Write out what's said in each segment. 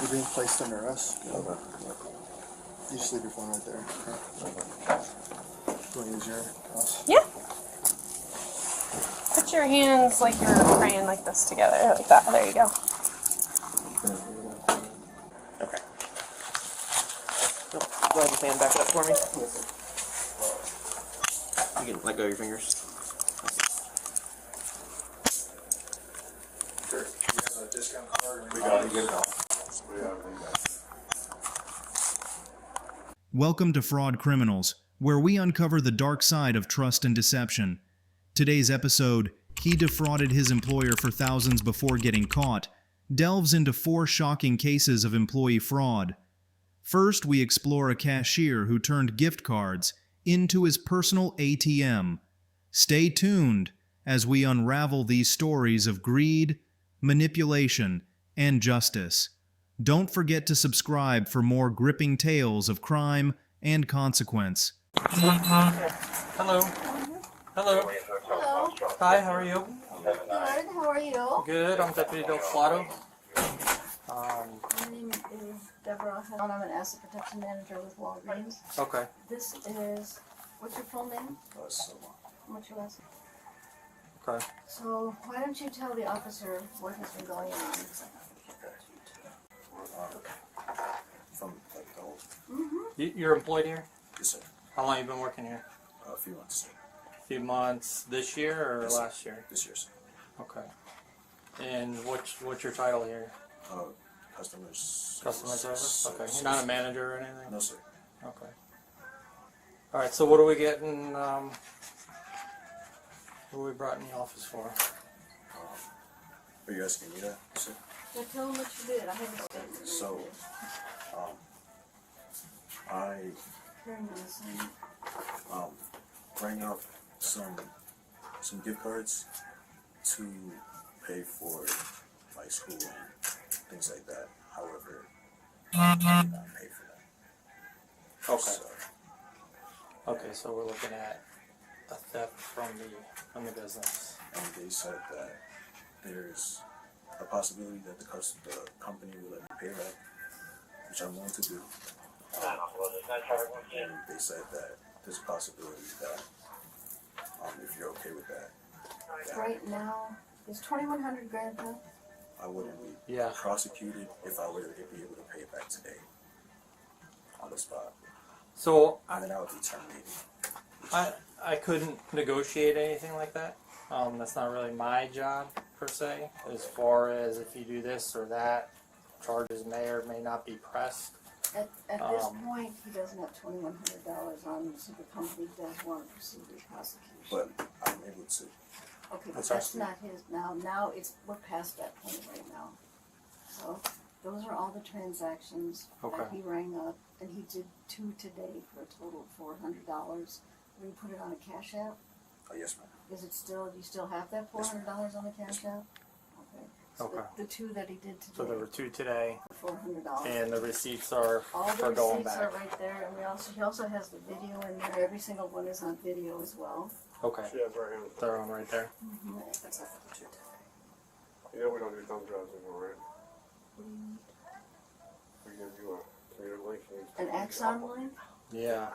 You're being placed under us. Okay. You just leave your phone right there. Okay. You want to use your mouse? Yeah. Put your hands like you're praying like this together, like that. There you go. Okay. Oh, go ahead and stand back up for me. You can let go of your fingers. Sure. You have a discount card? We got to get it all. We got everything back. Welcome to Fraud Criminals, where we uncover the dark side of trust and deception. Today's episode, He Defrauded His Employer for Thousands Before Getting Caught, delves into 4 shocking cases of employee fraud. First, we explore a cashier who turned gift cards into his personal ATM. Stay tuned as we unravel these stories of greed, manipulation, and justice. Don't forget to subscribe for more gripping tales of crime and consequence. Hello. Hello. Hello. Hi, how are you? Good. How are you? Good, I'm Deputy Defrauded. My name is Deborah. I'm an asset protection manager with Walgreens. Okay. This is, what's your full name? So, What's your last name? Okay. So why don't you tell the officer what has been going on? From like the whole. You're employed here? Yes, sir. How long have you been working here? A few months, sir. A few months this year or Yes, sir. last year? This year, sir. Okay. And what's your title here? Customer service? Okay. You're not a manager or anything? No, sir. Okay. Alright, so what are we getting, what are we brought in the office for? Are you asking me that, sir? So tell them what you did. I haven't spoken. So, I Hearing this and rang up some gift cards to pay for my school and things like that. However, I did not pay for that. Okay. So, Okay, so we're looking at a theft from the business. and they said that there's a possibility that the company will let me pay back, which I'm willing to do. And they said that there's a possibility that if you're okay with that, right now, is 2,100 grand theft? I wouldn't be Yeah. prosecuted if I were to be able to pay it back today on the spot. So And then I would be terminated. I couldn't negotiate anything like that. That's not really my job per se. As far as if you do this or that, charges may or may not be pressed. At this point, he doesn't have $2,100 on him, so the company does want to proceed with prosecution. But I'm able to. Okay, but That's that's actually- not his now. Now we're past that point right now. So those are all the transactions that Okay. he rang up, and he did 2 today for a total of $400. We put it on a cash app. Oh, yes, ma'am. Is it still? Do you still have that $400 on the cash app? Okay. So Okay. the 2 that he did today. So there were 2 today, for $400. and the receipts are All the for going receipts back. are right there, and he also has the video in there. Every single one is on video as well. Okay, Yeah, right. they're on right there. That's not for the truth. You know we don't do thumb drives anymore, right? We can do a computer link. An Axon link? Yeah.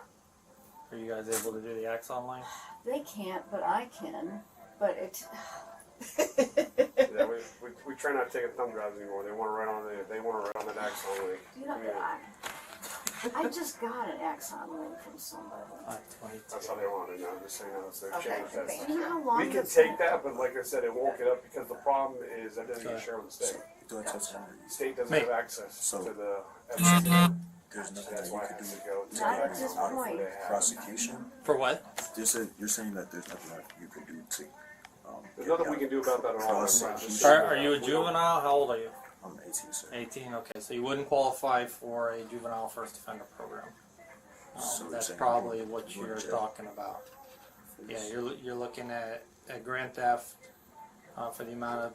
Are you guys able to do the Axon link? They can't, but I can. But it's. Yeah, we try not to take thumb drives anymore. They want to write on that Axon link. You know, I just got an Axon link from somebody. 22. That's how they want it now. I'm just saying they've Okay. changed that. You know how long We can it's take that, but like I said, it won't get up because the problem is that doesn't get Okay. shared with the state. Do I touch on The state doesn't Me. have access So- to the There's evidence. nothing That's that you why it could has do to go to Not at get this out point. of prosecution. For what? You're saying that there's nothing that you could do to. There's nothing we can do about that at all. Prosecution. Are you a juvenile? How old are you? I'm 18, sir. 18. Okay, so you wouldn't qualify for a juvenile first offender program. So you're That's saying probably you what go to you're jail talking about. for Yeah, this? you're looking at grand theft for the amount of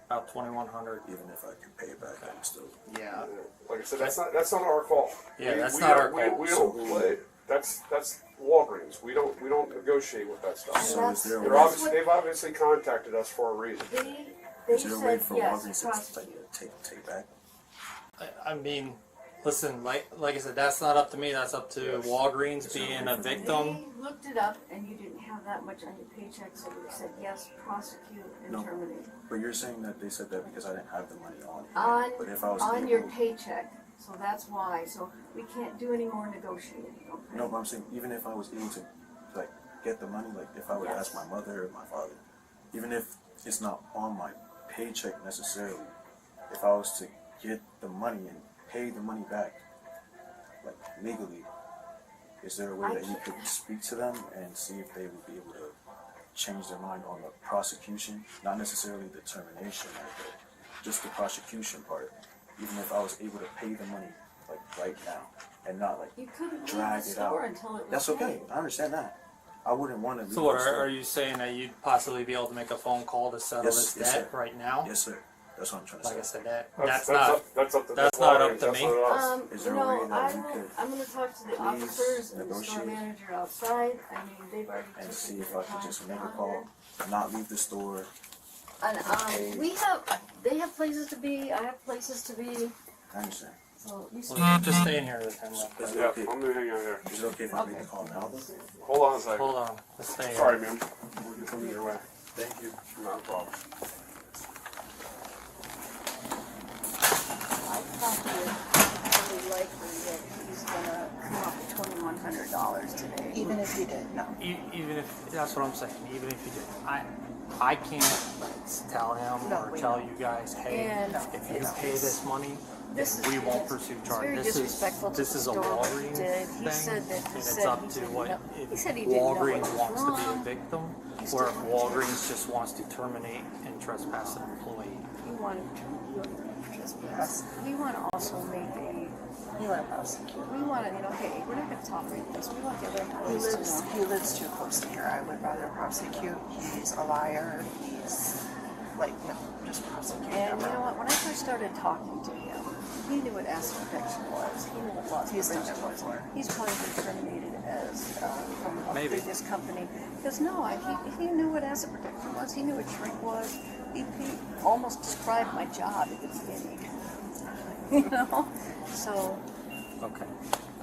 about 2,100. Even if I could pay it back, I'm still. Yeah. Like I said, that's not our fault. Yeah, that's not our fault. We don't play. That's Walgreens. We don't negotiate with that stuff. So is there a They're way? they've obviously contacted us for a reason. They Is there a way said for yes, Walgreens to prosecute. take back? I mean, listen, like I said, that's not up to me. That's up to Walgreens being a victim. They looked it up, and you didn't have that much on your paycheck, so they said yes, prosecute and No. terminate. But you're saying that they said that because I didn't have the money on hand. On But if I was on able, your paycheck, so that's why. So we can't do any more negotiating. Okay? no, but I'm saying even if I was able to like get the money, like if I would ask my mother or my father, even if it's not on my paycheck necessarily, if I was to get the money and pay the money back, like legally, is there a way that you could speak to them and see if they would be able to change their mind on the prosecution, not necessarily the termination, but just the prosecution part? Even if I was able to pay the money like right now and not like You couldn't drag leave it the store out. until it was That's okay. paid. I understand that. I wouldn't want to leave. So what the store. are you saying that you'd possibly be able to make a phone call to settle Yes, this yes, debt sir. right now? Yes, sir. That's what I'm trying to Like I say. said, That's up to that's the not Walgreens, up to that's me. not us. Is You there a know, way that you could I'm going to talk to the please officers and the store negotiate manager outside. I mean, they've already and taken see if their I could time just make a down call, not leave the store? there. And they have places to be. I have places to be. I understand. So you Well, just stay in here with him. real quick. Is it Yeah, okay? I'm gonna hang out here. Is it okay if I make the call now? Hold on a second. Hold on. Let's stay here. Sorry, ma'am. We'll get something your way. Thank you. Not a problem. I thought really likely that he's gonna come up with $2,100 today. Even if you did, no. Even if that's what I'm saying, even if you did, I can't tell him No, or we tell know. you guys, hey, And if you it's- pay this money, This then we is- won't it's- pursue it's charges. very disrespectful to This the is a store what he Walgreens did. thing, He said that- and he it's said up he to didn't what know- if he said he didn't know what Walgreens was wants to be a wrong. victim, He or still if wanted Walgreens just wants to terminate and trespass an employee. We want to trespass. We want to also make a. You want to prosecute. We want to, hey, we're not going to tolerate this. We want the other He employees to lives, know. he lives too close to here. I would rather prosecute. He's a liar. He's like, no, just prosecute And you him. know what? When I first started talking to him, he knew what asset protection was. He knew what loss He's done prevention it was. before. He's probably been terminated as from a Maybe. previous company. Because no, he knew what asset protection was. He knew what shrink was. He almost described my job at the beginning. So Okay.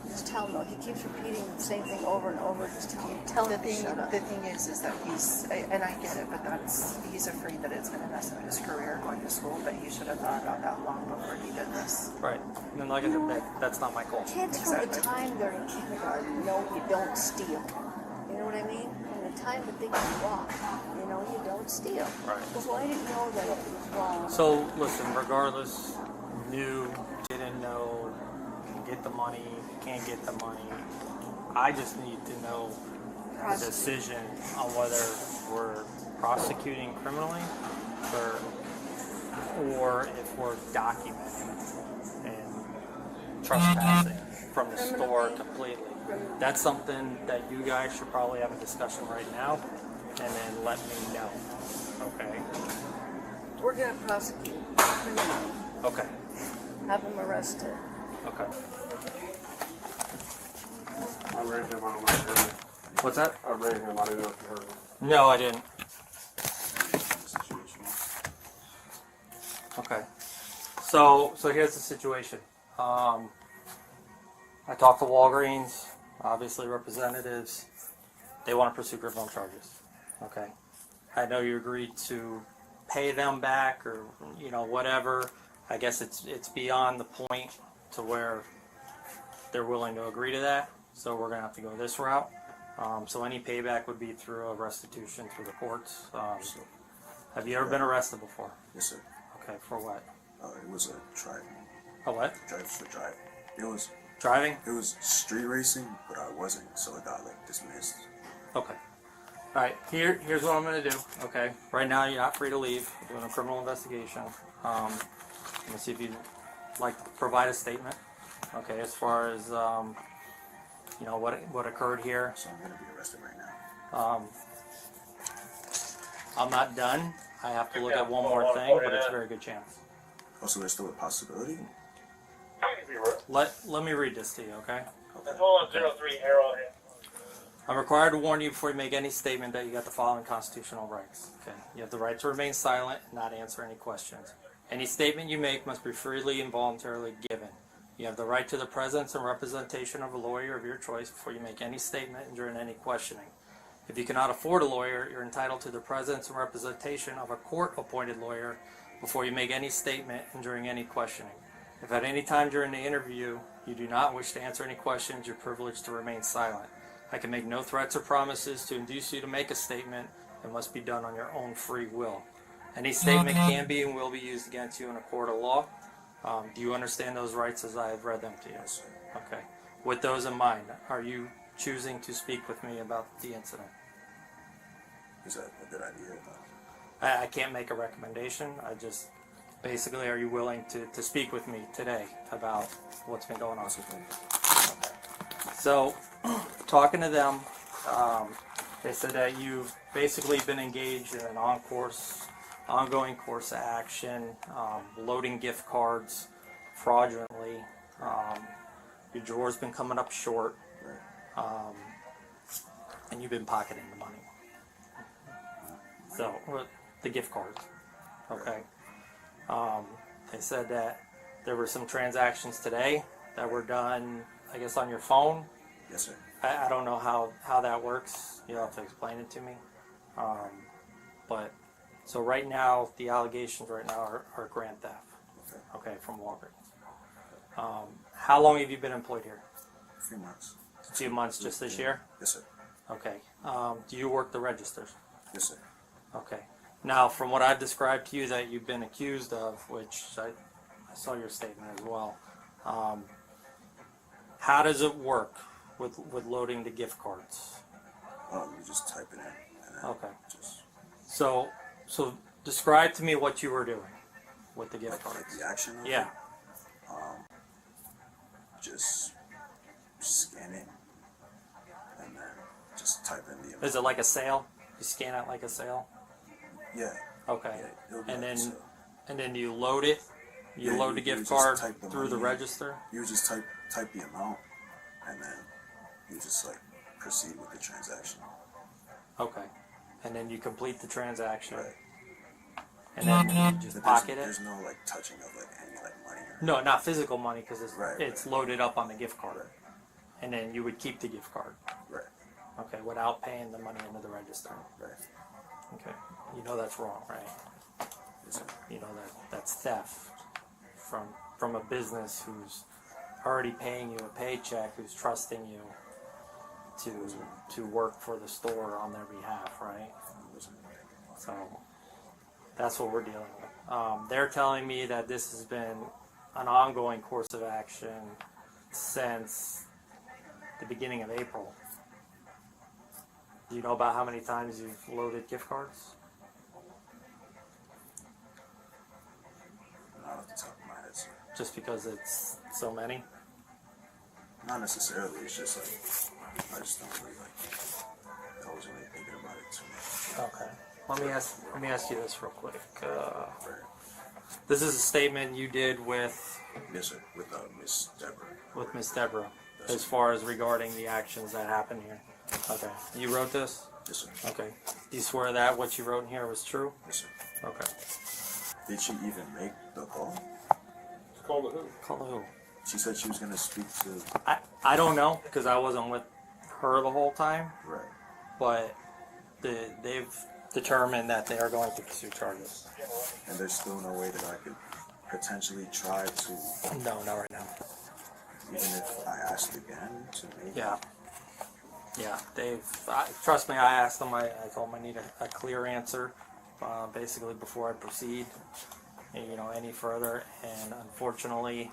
just tell him. No, he keeps repeating the same thing over and over. Just tell The him to thing, shut up. the thing is that and I get it, but he's afraid that it's going to mess up his career going to school. But he should have thought about that long before he did this. Right. And then, like I said, that's not my call. Kids from the Exactly. time they're in kindergarten know you don't steal. You know what I mean? From the time that they can walk, you don't steal. Right. Well, I didn't know that it was wrong. So listen, regardless, knew, didn't know, can get the money, can't get the money. I just need to know the Prosecute. decision on whether we're prosecuting criminally or if we're documenting and trespassing from the store completely. That's something that you guys should probably have a discussion right now and then let me know. Okay? We're going to prosecute criminally. Okay. Have them arrested. Okay. I raised him. I don't know if you heard me. What's that? I raised him. I didn't know if you heard me. No, I didn't. Okay. So here's the situation. I talked to Walgreens, obviously representatives. They want to pursue criminal charges. Okay. I know you agreed to pay them back or whatever. I guess it's beyond the point to where they're willing to agree to that. So we're gonna have to go this route. So any payback would be through a restitution through the courts. Have you ever been arrested before? Yes, sir. Okay, for what? It was a drive. A what? Drive for drive. Driving? It was street racing, but I wasn't, so it got dismissed. Okay. Alright, here's what I'm gonna do. Okay. Right now you're not free to leave. We're doing a criminal investigation. Let me see if you'd like to provide a statement. Okay, as far as what occurred here. So I'm gonna be arrested right now. I'm not done. I have to look at one more thing, but it's a very good chance. Also, there's still a possibility. Let me read this to you, okay? Hold on, 03 Arrowhead. I'm required to warn you before you make any statement that you got the following constitutional rights. Okay. You have the right to remain silent and not answer any questions. Any statement you make must be freely and voluntarily given. You have the right to the presence and representation of a lawyer of your choice before you make any statement and during any questioning. If you cannot afford a lawyer, you're entitled to the presence and representation of a court-appointed lawyer before you make any statement and during any questioning. If at any time during the interview you do not wish to answer any questions, you're privileged to remain silent. I can make no threats or promises to induce you to make a statement. It must be done on your own free will. Any statement can be and will be used against you in a court of law. Do you understand those rights as I have read them to you? Yes, sir. Okay. With those in mind, are you choosing to speak with me about the incident? Is that a good idea? I can't make a recommendation. I just, basically, are you willing to speak with me today about what's been going on? Okay. So, talking to them, they said that you've basically been engaged in an ongoing course of action, loading gift cards fraudulently. Your drawer's been coming up short, and you've been pocketing the money. So, the gift cards. Okay. They said that there were some transactions today that were done, I guess, on your phone. Yes, sir. I don't know how that works. You'll have to explain it to me. But so right now, the allegations right now are grand theft. Okay, from Walgreens. How long have you been employed here? A few months. A few months, just this year? Yes, sir. Okay. Do you work the registers? Yes, sir. Okay. Now, from what I've described to you that you've been accused of, which I saw your statement as well, how does it work with loading the gift cards? You just type it in. And then Okay. Just So describe to me what you were doing with the gift like cards. the action of Yeah. it. Just scan it and then just type in the amount. Is it like a sale? You scan it like a sale? Yeah. Okay. Yeah, it'll be And like a then sale. and then you load it. You Yeah, load the you gift just card type the through the money in. register. You just type the amount and then you just like proceed with the transaction. Okay. And then you complete the transaction. Right. And then you just But pocket there's it. no like touching of like any like money. Or No, not physical money because Right, it's right. loaded up on the gift card. Right. And then you would keep the gift card. Right. Okay, without paying the money into the register. Right. Okay. You know that's wrong, right? Yes, sir. You know that's theft from a business who's already paying you a paycheck, who's trusting you to work for the store on their behalf, right? So that's what we're dealing with. They're telling me that this has been an ongoing course of action since the beginning of April. Do you know about how many times you've loaded gift cards? Not off the top of my head, sir. Just because it's so many? Not necessarily. It's just like I just don't really like. I wasn't really thinking about it too much. Okay. Let me ask you this real quick. Right. This is a statement you did with Yes, sir. With Miss Deborah. Miss Deborah, Yes, as sir. far as regarding the actions that happened here. Okay. You wrote this? Yes, sir. Okay. Do you swear that what you wrote in here was true? Yes, sir. Okay. Did she even make the call? Call the who? Call who? She said she was gonna speak to. I don't know because I wasn't with her the whole time, Right. but they've determined that they are going to pursue charges. And there's still no way that I could potentially try to, No, not right now. even if I asked again to make. Yeah. Yeah, trust me, I asked them, I told them I need a clear answer, basically before I proceed, any further, and unfortunately,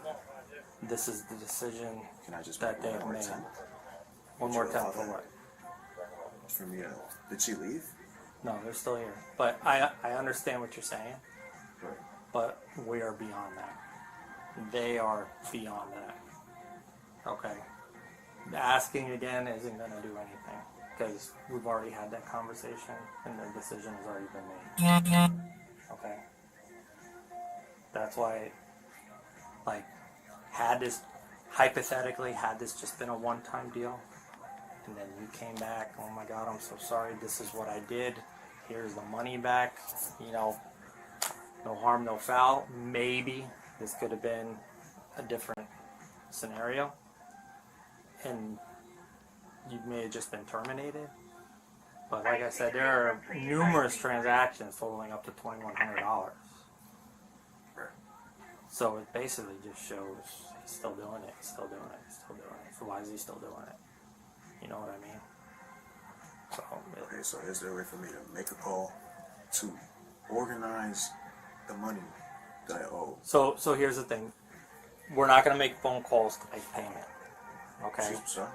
this is the decision Can I just that make they've one more made. attempt? One Would more you time allow for that? what? For me to. Did she leave? No, they're still here. But I understand what you're saying, Right. but we are beyond that. They are beyond that. Okay. Asking again isn't going to do anything because we've already had that conversation and the decision has already been made. Okay. That's why, had this just been a one-time deal, and then you came back, oh my God, I'm so sorry, this is what I did, here's the money back, no harm, no foul. Maybe this could have been a different scenario, and you may have just been terminated. But like I said, there are numerous transactions totaling up to $2,100. So it basically just shows he's still doing it, he's still doing it, he's still doing it. So why is he still doing it? You know what I mean? So Okay, so is there a way for me to make a call to organize the money that I owe? So here's the thing. We're not going to make phone calls to make payment. Okay? Sorry?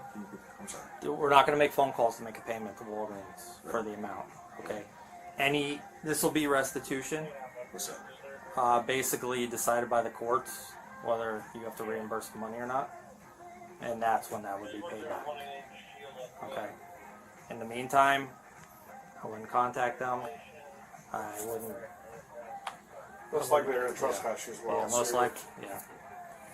I'm sorry. We're not going to make phone calls to make a payment to Walgreens for the amount. Okay? This will be restitution. What's that? Basically decided by the courts whether you have to reimburse the money or not. And that's when that would be paid back. Okay? In the meantime, I wouldn't contact them. I wouldn't. Most likely they're going to trespass you as well. Yeah, most likely. Yeah.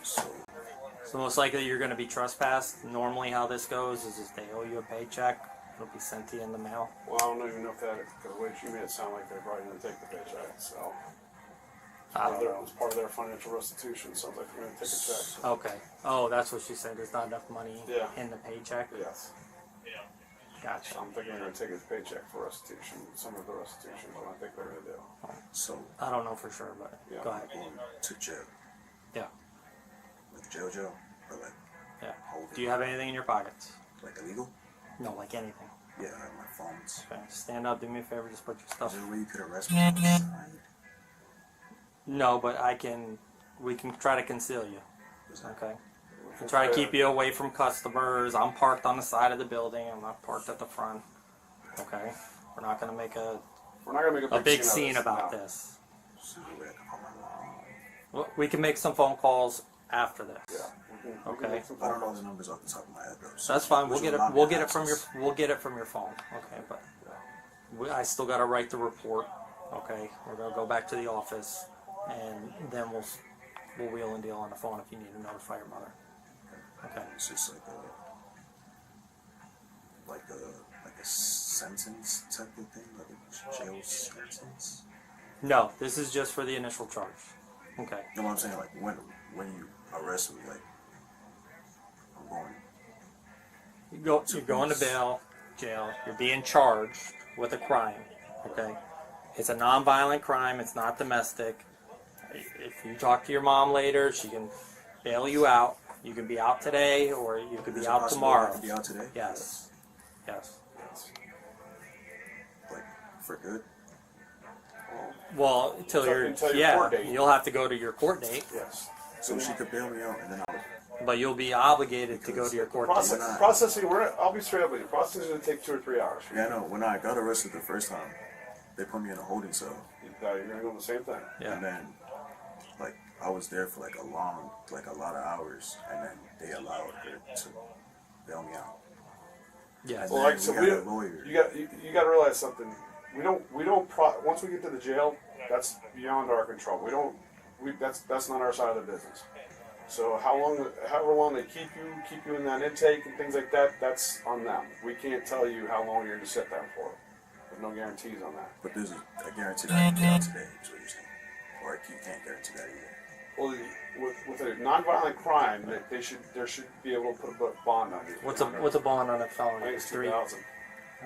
So most likely you're going to be trespassed. Normally how this goes is if they owe you a paycheck, it'll be sent to you in the mail. Well, I don't even know if that, because the way she made it sound like they're probably going to take the paycheck, so. I don't know. It's part of their financial restitution, sounds like they're going to take a check. So. Okay. Oh, that's what she said. There's not enough money Yeah. in the paycheck. Yes. Gotcha. So I'm thinking they're going to take his paycheck for restitution, some of the restitution, but I think they're going to do. So I don't know for sure, but Yeah. go ahead. going to jail. Yeah. Like jail, or like Yeah. hold Do you have anything in your pockets? like illegal? No, like anything. Yeah, I have my phones. Okay. Stand up. Do me a favor. Just put your Is stuff. there a way you could arrest me outside? No, but we can try to conceal you. Okay. Which We'll is try to fair. keep you away from customers. I'm parked on the side of the building. I'm not parked at the front. Okay. We're not going to make We're not going to make a big of scene this, about no. this. Is there a way I can call my mom? Well, we can make some phone calls after this. Yeah. We can Okay. make some I don't know phone the calls. numbers off the top of my head though. So That's fine. We'll which get will it. allow me We'll to get it from your. access. We'll get it from your phone. Okay, but I still got to write the report. Okay, we're gonna go back to the office, and then we'll wheel and deal on the phone if you need to notify your mother. Okay. It's just like a sentence type of thing, like a jail sentence. No, this is just for the initial charge. Okay. You know what I'm saying? Like when you arrest me, like I'm going. You're going to jail. You're being charged with a crime. Okay. It's a non-violent crime. It's not domestic. If you talk to your mom later, she can bail you out. You can be out today, or you could There's be a out possibility tomorrow. I could be out today. Yes. Yes. Like for good. Well, until your court date. you'll have to go to your court date, Yes. So she could bail me out, and then I would. but you'll be obligated to go to your court date. Processing, I'll be straight up with you. Processing is going to take 2 or 3 hours. Yeah, I know. When I got arrested the first time, they put me in a holding cell, You're going to go the same thing. Yeah. and then like I was there for like a lot of hours, and then they allowed her to bail me out. Yes. And Well, then like so, we got a lawyer. you got to realize something. Once we get to the jail, that's beyond our control. That's not our side of the business. So however long they keep you in that intake and things like that, that's on them. We can't tell you how long you're to sit there for. There's no guarantees on that. But there's a guarantee that I can get out today, is what you're saying. Or you can't guarantee that either. Well, with a nonviolent crime, there should be able to put a bond on you. What's a bond on a I felony? think it's 3. 2,000.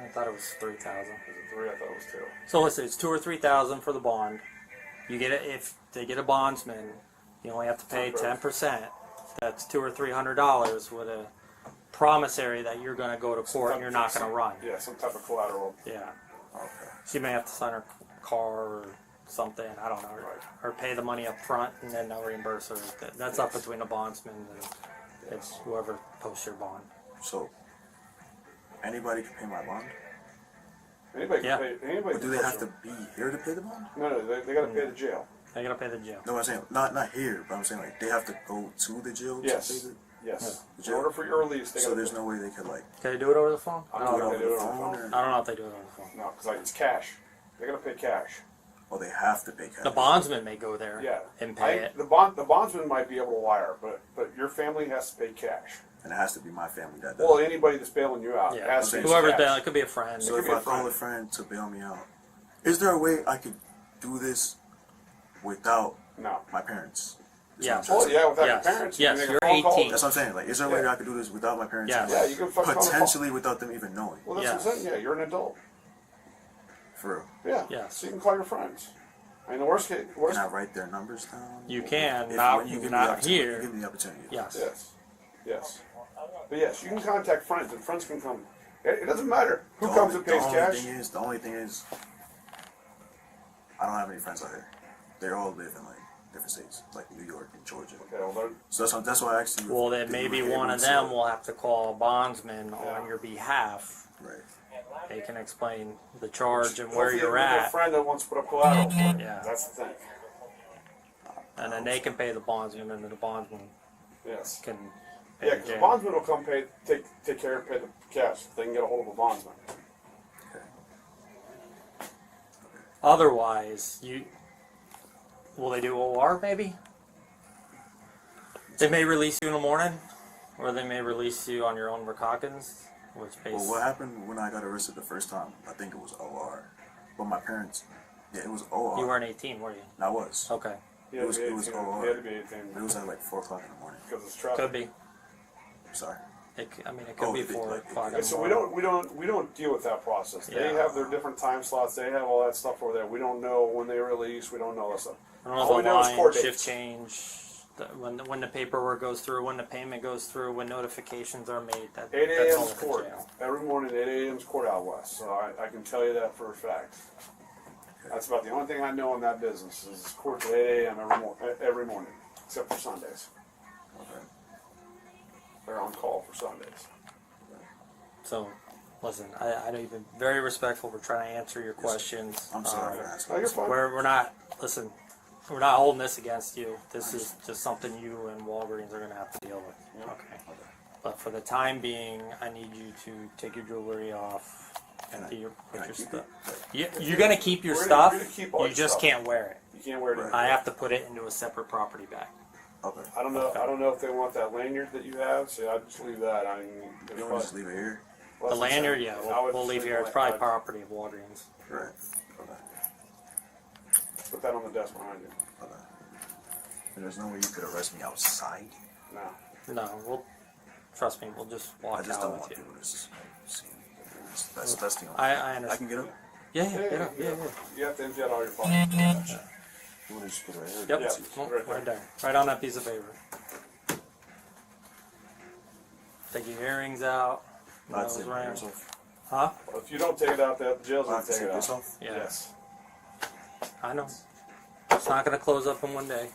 I thought it was 3,000. Is it 3? I thought it was 2. So listen, it's 2,000 or 3,000 for the bond. You get it if they get a bondsman. You only have to pay 10%. That's $200 or $300 with a promissory that you're going to go to court and you're not going to run. Yeah, some type of collateral. Yeah. Okay. She may have to sign her car or something. I don't know, or pay the money up front and then they'll reimburse her. That's up between the bondsman and it's whoever posts your bond. So anybody can pay my bond? Anybody Yeah. can pay. Anybody. But do can they push have to them. be here to pay the bond? No, they got to pay the jail. They gotta pay the jail. No, I'm saying not here, but I'm saying like they have to go to the jail Yes. to pay the. Yes. Yeah. In order for your release, they So got there's no way they could like Can they do it over the phone? I I don't don't know know. if they do it on the phone phone. or- I don't know if they do it over the phone. No, because it's cash. They got to pay cash. Oh, they have to pay cash. The bondsman may go there Yeah. and pay it. The bondsman might be able to wire, but your family has to pay cash. And it has to be my family that does. Well, anybody that's bailing you out Yeah, has to pay whoever's cash. bailing, it could be a friend. So could if be a I call friend. a friend to bail me out, is there a way I could do this without No. my parents. Is Yeah. what I'm trying to Well, say. yeah, without Yes. your parents, Yes, you can you're make a phone call. 18. That's what I'm saying. Like, is there a way that I could do this without my parents? Yes. Yeah, you can fuck Potentially without them even knowing. Well, that's what I'm saying. Yeah, you're an adult. For real. Yeah. Yes. So you can call your friends. I mean, the worst case, Can I write their numbers down? You can, If not when you give me the not opportunity, here. You give me the opportunity. Yes. Yes. Yes. But yes, you can contact friends, and friends can come. It doesn't matter who The comes only- and pays cash. The only thing is, I don't have any friends out here. They all live in like different states, like New York and Georgia. Okay, well, they're- So that's why I asked you. Well, if then you maybe were one able of to- them will have to call a bondsman Yeah. on your behalf. Right. They can explain the charge and where hopefully you're you have a at, friend that wants to put up collateral for you. Yeah. That's the thing. and then they can pay the bondsman, and the bondsman Yes. can pay Yeah, the because the jail. bondsman will come take care of pay the cash. If they can get a hold of a bondsman. Otherwise, will they do OR maybe? They may release you in the morning, or they may release you on your own recognizance, which pays. Well, what happened when I got arrested the first time? I think it was OR, but my parents, yeah, it was OR. You weren't 18, were you? I was. Okay, He had It was to be 18. OR. He had to be 18 It was at like 4 o'clock in the morning. because it's traffic. could be. Sorry. It could be 4 o'clock in Okay, the so morning. we don't deal with that process. They Yeah. have their different time slots. They have all that stuff over there. We don't know when they release. We don't know that stuff. I don't know all we the know is line, court shift dates. change, when the paperwork goes through, when the payment goes through, when notifications are made. 8 that's all a.m. at the court. jail. Every morning, 8 a.m. is court out west. So I can tell you that for a fact. That's about the only thing I know in that business is court at 8 a.m. every morning, except for Sundays. Okay. They're on call for Sundays. So, listen, I know you've been very respectful. We're trying to answer your questions. I'm sorry for asking. No, you're fine. We're not, listen, we're not holding this against you. This is just something you and Walgreens are going to have to deal with. Okay. But for the time being, I need you to take your jewelry off, empty your, put your stuff. You're going to keep your We're stuff, gonna keep all you your just stuff. can't wear it. You can't wear it. Right. I have to put it into a separate property bag. Okay. I don't know. I don't know if they want that lanyard that you have. So I'd just leave that. I mean, You don't want to just leave it here? The lanyard, yeah, I would we'll leave just here. It's like- probably I'd property of Walgreens. Right. Okay. Put that on the desk behind you. Okay. And there's no way you could arrest me outside? No. No, trust me, we'll just walk I just out don't with want you. people to see That's the only I thing. I understand. can get up? Yeah, get up. Yeah. You have to empty out all your pockets. You want to just put it right here? Yep, Yeah, well, right there. right there. Right on that piece of paper. Take your earrings out. I'd Nose say ring. yourself. Huh? Well, if you don't take it out, the jail's I gonna have to take take it out. this off? Yeah. Yes. I know. It's not going to close up in one day.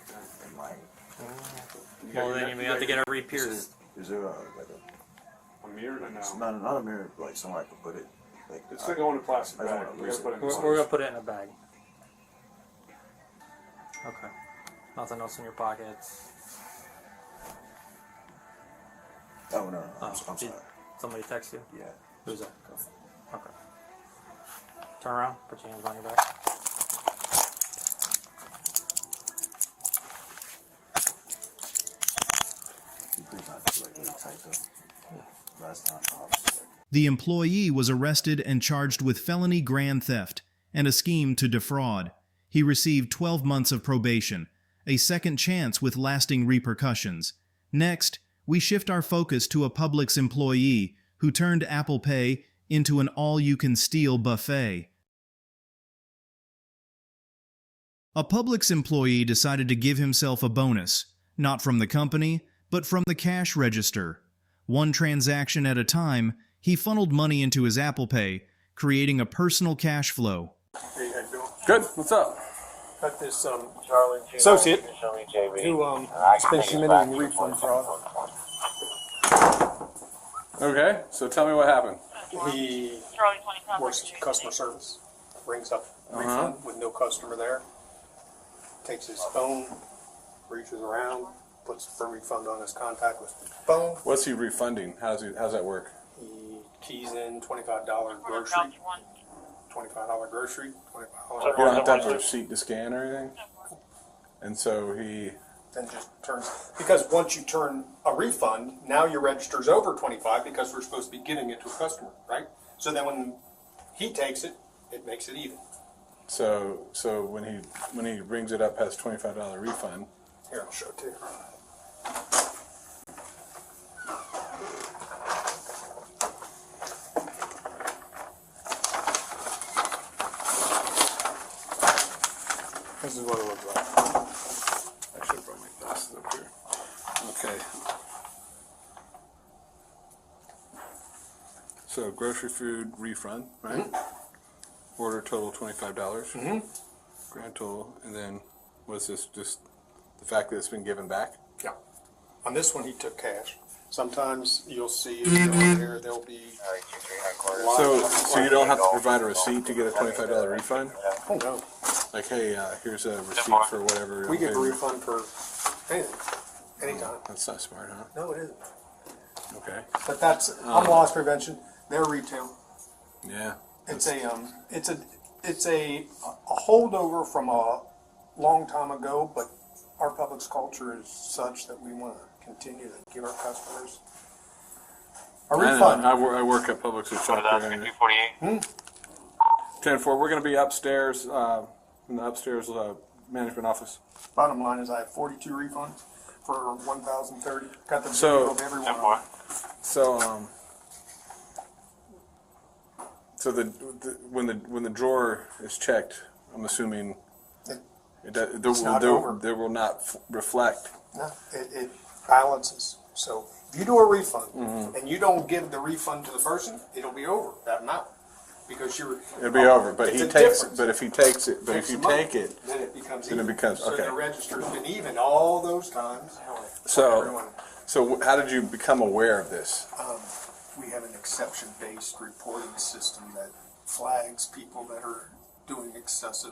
And like, Well, then you may have to get it re-pierced. is there like a mirror. it's No, not a mirror, like somewhere I could put it? Like, it's gonna go in a plastic I just bag. wanna We lose gotta put it in We're the going to put it in a bag. Okay. Nothing else in your pockets. Oh, no. I'm Did sorry. somebody text you? Yeah. Who's that? Okay. Turn around. Put your hands on your back. Please not feel like really tight though. Last time I was like, The employee was arrested and charged with felony grand theft and a scheme to defraud. He received 12 months of probation, a second chance with lasting repercussions. Next, we shift our focus to a Publix employee who turned Apple Pay into an all-you-can-steal buffet. A Publix employee decided to give himself a bonus, not from the company, but from the cash register. One transaction at a time, he funneled money into his Apple Pay, creating a personal cash flow. Good. What's up? Got this associate who has been committing refund fraud. Okay. So tell me what happened. He works customer service, brings up a refund with no customer there, takes his phone, reaches around, puts the refund on his contactless phone. What's he refunding? How's that work? He keys in $25 grocery, $25 grocery, $25. You don't have to have a receipt to scan or anything. And so he. Then just turns, because once you turn a refund, now your register's over 25 because we're supposed to be giving it to a customer, right? So then when he takes it, it makes it even. So when he brings it up, has $25 refund. Here, I'll show it to you. This is what it looks like. I should have brought my glasses up here. Okay. So grocery food refund, right? Order total $25. Grand total, and then what's this? Just the fact that it's been given back. Yeah. On this one, he took cash. Sometimes you'll see if you go in here, there'll be. So you don't have to provide a receipt to get a $25 refund. Oh no. Like, hey, here's a receipt for whatever. We get a refund for anything, anytime. That's not smart, huh? No, it isn't. Okay. But that's on loss prevention. They're retail. Yeah. It's a holdover from a long time ago, but our Publix culture is such that we want to continue to give our customers a refund. I work at Publix with Shopper. 10-4. We're going to be upstairs in the upstairs management office. Bottom line is I have 42 refunds for 1,030. Got the So- video of every one of them. So when the drawer is checked, I'm assuming there will not reflect. No, it balances. So if you do a refund and you don't give the refund to the person, it'll be over that amount because you're. It'll be over, but it's he a takes difference. it. But if he takes it, but if Takes you the money, take it, then it becomes then it even. becomes- So okay. the register's been even all those times. so how did you become aware of this? We have an exception-based reporting system that flags people that are doing excessive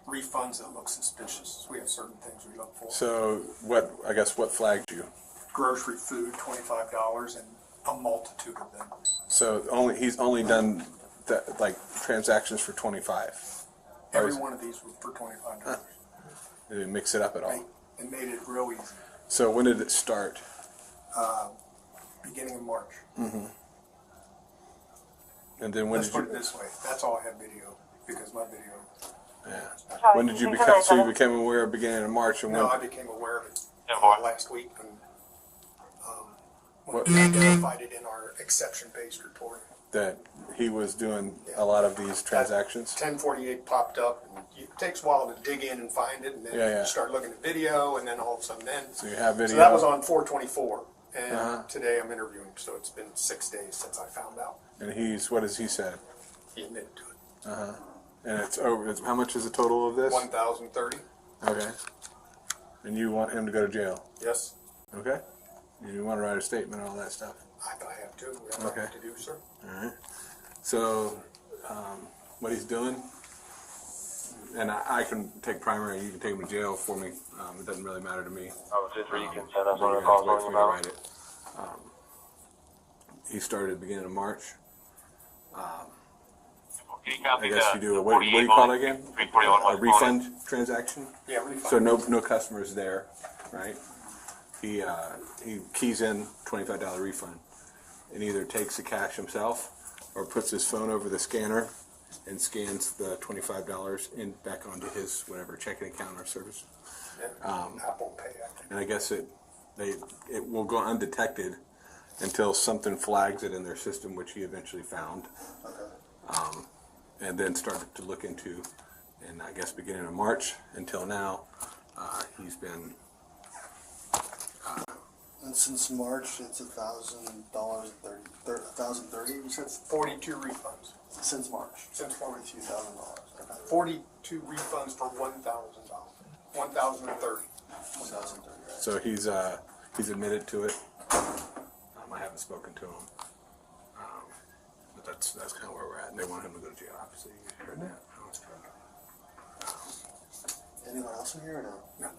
refunds that look suspicious. We have certain things we look for. So what flagged you? Grocery food, $25, and a multitude of them. So he's only done that, like transactions for 25. Every one of these was for $25. Did it mix it up at all? Right? It made it real easy. So when did it start? Beginning of March. And then when Let's did put it this way. That's all I have video because my video. Yeah. When did you become? So you became aware of beginning of March, and No, when? I became aware of it last week when What? we identified it in our exception-based reporting. That he was doing a lot of these transactions. 1048 popped up, and it takes a while to dig in and find it, and then Yeah. you start looking at video, and then all of a sudden, So you have video. So that was on 424, and today I'm interviewing, so it's been 6 days since I found out. And what has he said? He admitted to it. And it's over. How much is the total of this? 1,030. Okay. And you want him to go to jail? Yes, Okay. You want to write a statement and all that stuff? I have to. We have Okay. to do, sir. All right. So, what he's doing, and I can take primary. You can take him to jail for me. It doesn't really matter to me. Oh, just where you can send us You on the guys calls wait on for the me to write it. He started at the beginning of March. Can you copy I guess you do a, what do 48 you call it again? 341 A refund transaction? Yeah, refund. So no customers there, right? He keys in $25 refund and either takes the cash himself or puts his phone over the scanner and scans the $25 in back onto his whatever checking account or service. Apple Pay, I think. And I guess it will go undetected until something flags it in their system, which he eventually found. And then started to look into, and I guess beginning of March until now, he's been. And since March, it's $1,000 $1,030. You said 42 refunds since March. since March. $42,000. Okay. 42 refunds for $1,000. 1,030. 1,030. So he's admitted to it. I haven't spoken to him, but that's kind of where we're at. And they want him to go to jail. Obviously, you heard that. Anyone else in here or no? No.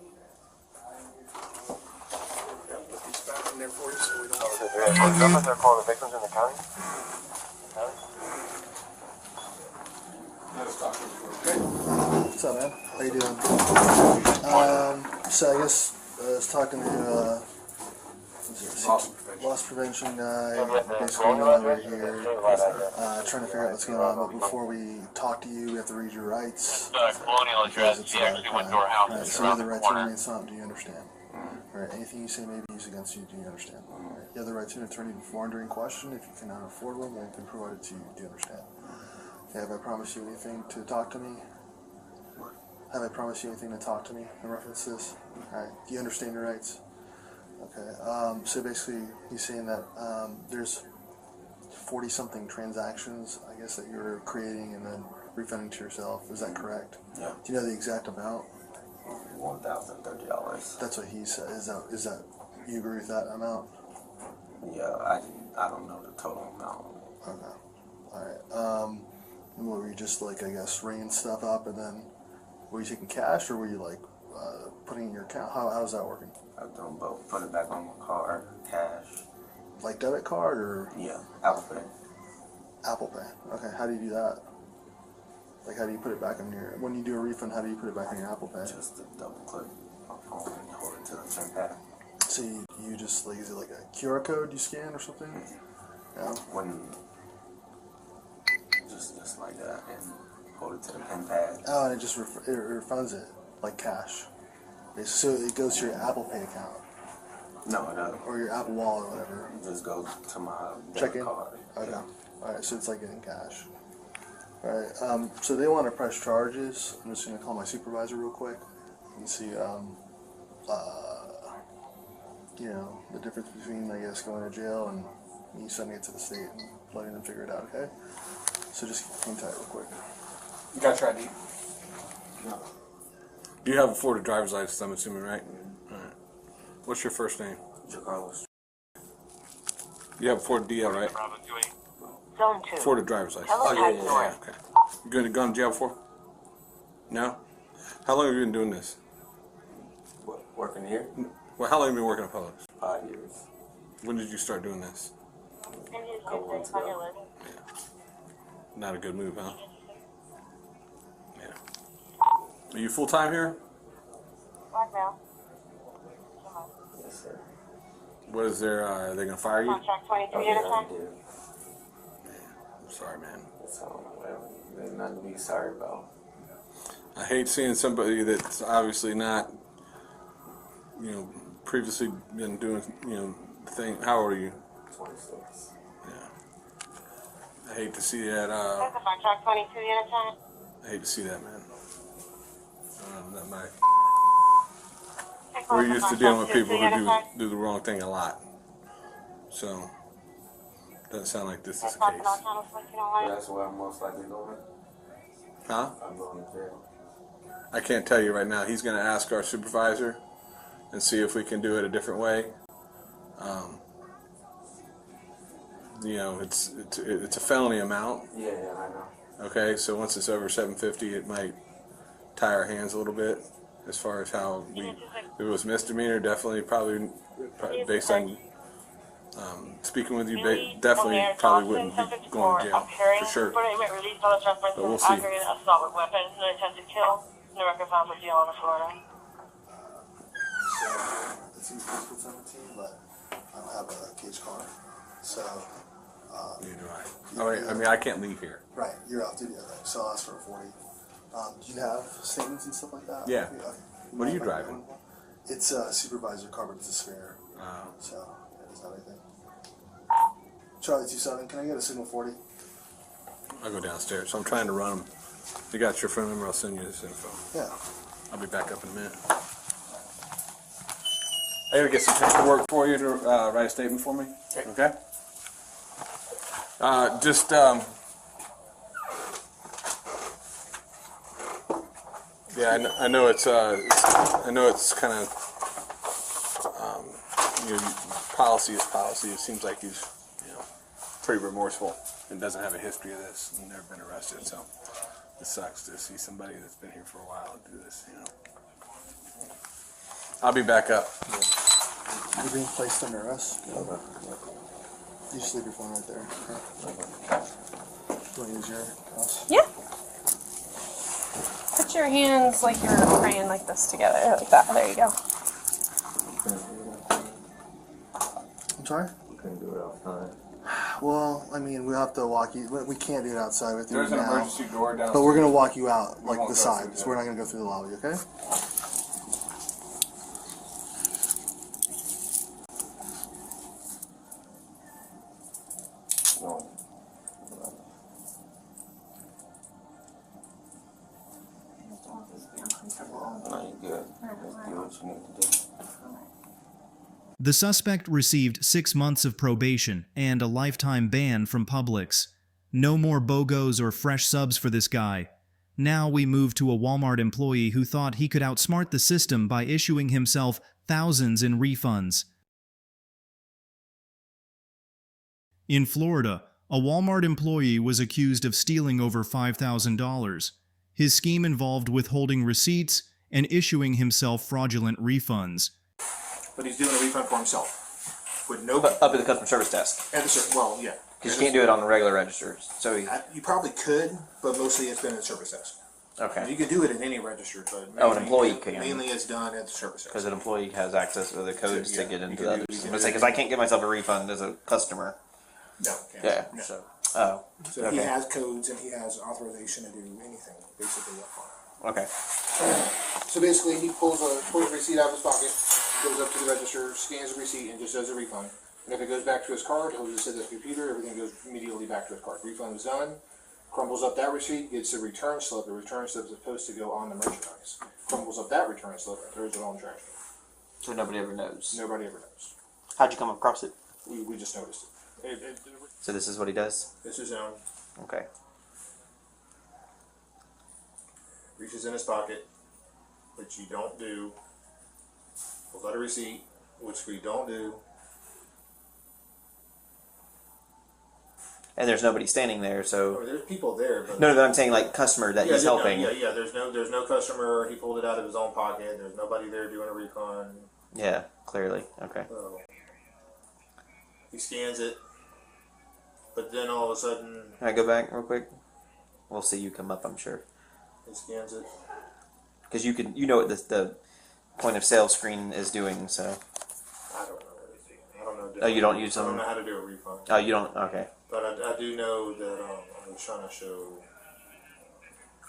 Yeah, put these back in there for you so we don't. They're calling the victims in the county? What's up, man? How you doing? So I guess I was talking to Loss prevention guy, basically over here, trying to figure out what's going on. But before we talk to you, we have to read your rights. Colonial address. He actually went to our house. Right, so you have the right to remain silent. Do you understand? Alright, anything you say may be used against you. Do you understand? Alright, you have the right to an attorney before and during question. If you cannot afford one, then it can be provided to you. Do you understand? Okay, have I promised you anything to talk to me? Have I promised you anything to talk to me in reference to this? Alright, do you understand your rights? Okay, so basically he's saying that there's 40-something transactions, I guess, that you're creating and then refunding to yourself. Is that correct? Yeah. Do you know the exact amount? $1,030. That's what he said. Is that you agree with that amount? Yeah, I don't know the total amount. Okay. Alright. What were you just like, I guess, ringing stuff up and then were you taking cash or were you like putting in your account? How's that working? I've done both. Put it back on my card, cash. Like debit card or? Yeah, Apple Pay. Apple Pay. Okay, how do you do that? Like, how do you put it back on your, when you do a refund, how do you put it back on your Apple Pay? Just to double click my phone and hold it to the pen pad. So you just, like, is it like a QR code you scan or something? Yeah. When, just like that, and hold it to the pen pad. Oh, and it just it refunds it, like cash. So it goes to your Apple Pay account. No, no. Or your Apple Wallet or whatever. It just goes to my check-in card. Okay. Alright, so it's like getting cash. Alright, so they want to press charges. I'm just going to call my supervisor real quick and see, you know, the difference between, I guess, going to jail and me sending it to the state and letting them figure it out, okay? So just hang tight real quick. You got your ID? No. You have a Florida driver's license, I'm assuming, right? Alright. What's your first name? Carlos. You have a Florida DL, right? Zone 2. Florida driver's license. Oh, yeah, okay. You gone to jail before? No? How long have you been doing this? What, working here? Well, how long have you been working at Publix? 5 years. When did you start doing this? A couple months ago. Yeah. Not a good move, huh? Yeah. Are you full-time here? Yes, sir. What is there, are they gonna fire you? Contract 23 at a time. I'm sorry, man. So, well, there's nothing to be sorry about. I hate seeing somebody that's obviously not, you know, previously been doing, you know, the thing. How old are you? 26. Yeah. I hate to see that, Contract 23 at a time. I hate to see that, man. That might. We're used to dealing with people who do the wrong thing a lot. So, doesn't sound like this is the case. That's where I'm most likely going. Huh? I'm going to jail. I can't tell you right now. He's going to ask our supervisor and see if we can do it a different way. You know, it's a felony amount. Yeah, I know. Okay, so once it's over 750, it might tie our hands a little bit as far as how we. If it was misdemeanor, definitely probably based on speaking with you, definitely probably wouldn't be going to jail for sure. But we'll see. Assault with weapons, no attempted kill, no record found for jail in Florida. So, it's easy to put 17, but I don't have a cage car. So, neither do I. Oh, wait, I mean, I can't leave here. Right, you're off duty, okay. So I'll ask for a 40. Do you have statements and stuff like that? Yeah. Okay. What are you driving? It's a supervisor car, but it's a spare. So, yeah, it's not anything. Charlie 27, can I get a signal 40? I'll go downstairs. So I'm trying to run them. You got your phone number, I'll send you this info. Yeah. I'll be back up in a minute. I gotta get some paperwork for you to write a statement for me. Okay? Yeah, I know it's kind of you know, policy is policy. It seems like he's, you know, pretty remorseful and doesn't have a history of this and never been arrested. So it sucks to see somebody that's been here for a while do this. You know. I'll be back up. You're being placed under arrest. Okay. You just leave your phone right there. Okay. You want to use your house? Yeah. Put your hands like you're praying like this together, like that. There you go. sorry? You couldn't do it outside. Well, I mean, we'll have to walk you. We can't do it outside with you There's an now. emergency door downstairs. But we're going to walk you out, We like won't the go side. through So there. we're not going to go through the lobby, okay? No. No, you're good. Just do what you need to do. The suspect received 6 months of probation and a lifetime ban from Publix. No more BOGOs or fresh subs for this guy. Now we move to a Walmart employee who thought he could outsmart the system by issuing himself thousands in refunds. In Florida, a Walmart employee was accused of stealing over $5,000. His scheme involved withholding receipts and issuing himself fraudulent refunds. But he's doing a refund for himself with no. Up at the customer service desk. At the well, yeah. Because you can't do it on the regular registers. So you probably could, but mostly it's been at the service desk. Okay. You could do it in any register, but an employee can. Mainly it's done at the service desk. Because an employee has access to the codes So, to get into can that. do- Because I can't get myself a refund as a customer. No. Can't. Yeah. No. So. So Okay. he has codes and he has authorization to do anything basically up front. Okay. So basically, he pulls a receipt out of his pocket, goes up to the register, scans the receipt, and just does a refund. And if it goes back to his card, he'll just hit his computer. Everything goes immediately back to his card. Refund is done. Crumbles up that receipt, gets a return slip. The return slip is supposed to go on the merchandise. Crumbles up that return slip and throws it on the trash can. So nobody ever knows. Nobody ever knows. How'd you come across it? We just noticed it. So this is what he does? This is him. Okay. Reaches in his pocket, which you don't do. Pulls out a receipt, which we don't do. And there's nobody standing there, so. I mean, there's people there, but No, I'm saying like customer that he's helping. Yeah. There's no customer. He pulled it out of his own pocket. There's nobody there doing a refund. Yeah, clearly. Okay. So he scans it, but then all of a sudden Can I go back real quick? We'll see you come up, I'm sure. he scans it. Because you know what the point of sale screen is doing, so. I don't know anything. I don't know. Oh, you don't use them? I don't know how to do a refund. Oh, you don't? Okay. But I do know that I'm trying to show.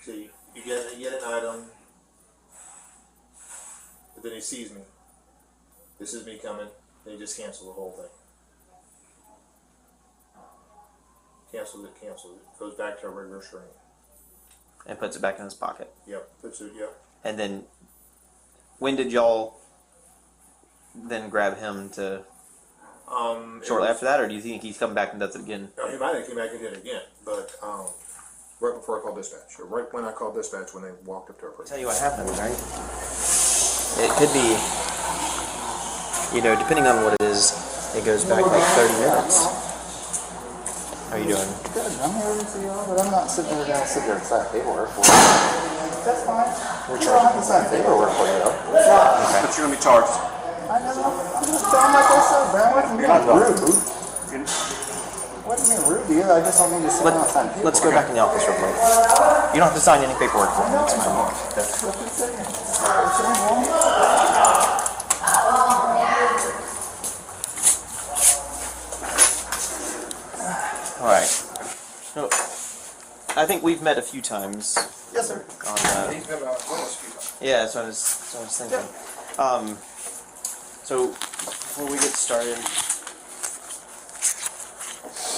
See, you get an item, but then he sees me. This is me coming. Then he just cancels the whole thing. Cancels it. Goes back to a regular string. And puts it back in his pocket. Yep. Puts it. Yep. And then, when did y'all then grab him to? Shortly after that, or do you think he's coming back and does it again? No, he might have came back and did it again, but right before I called dispatch, or right when I called dispatch when they walked up to our person. Tell you what happened, right? It could be, depending on what it is, it goes back like 30 minutes. How are you doing? Good. I'm here to see you, but I'm not sitting there and sign paperwork for you. That's fine. You don't have to sign paperwork for you, though. Okay. But you're going to be charged. I know. I'm just telling like I said, man. You're not rude. What do you mean rude to you? I just don't need to sit down and sign paperwork. Let's go back in the office real quick. You don't have to sign any paperwork for me. It's Alright. So, I think we've met a few times. Yes, sir. He's been about almost a few times. Yeah, that's what I was thinking. So, before we get started,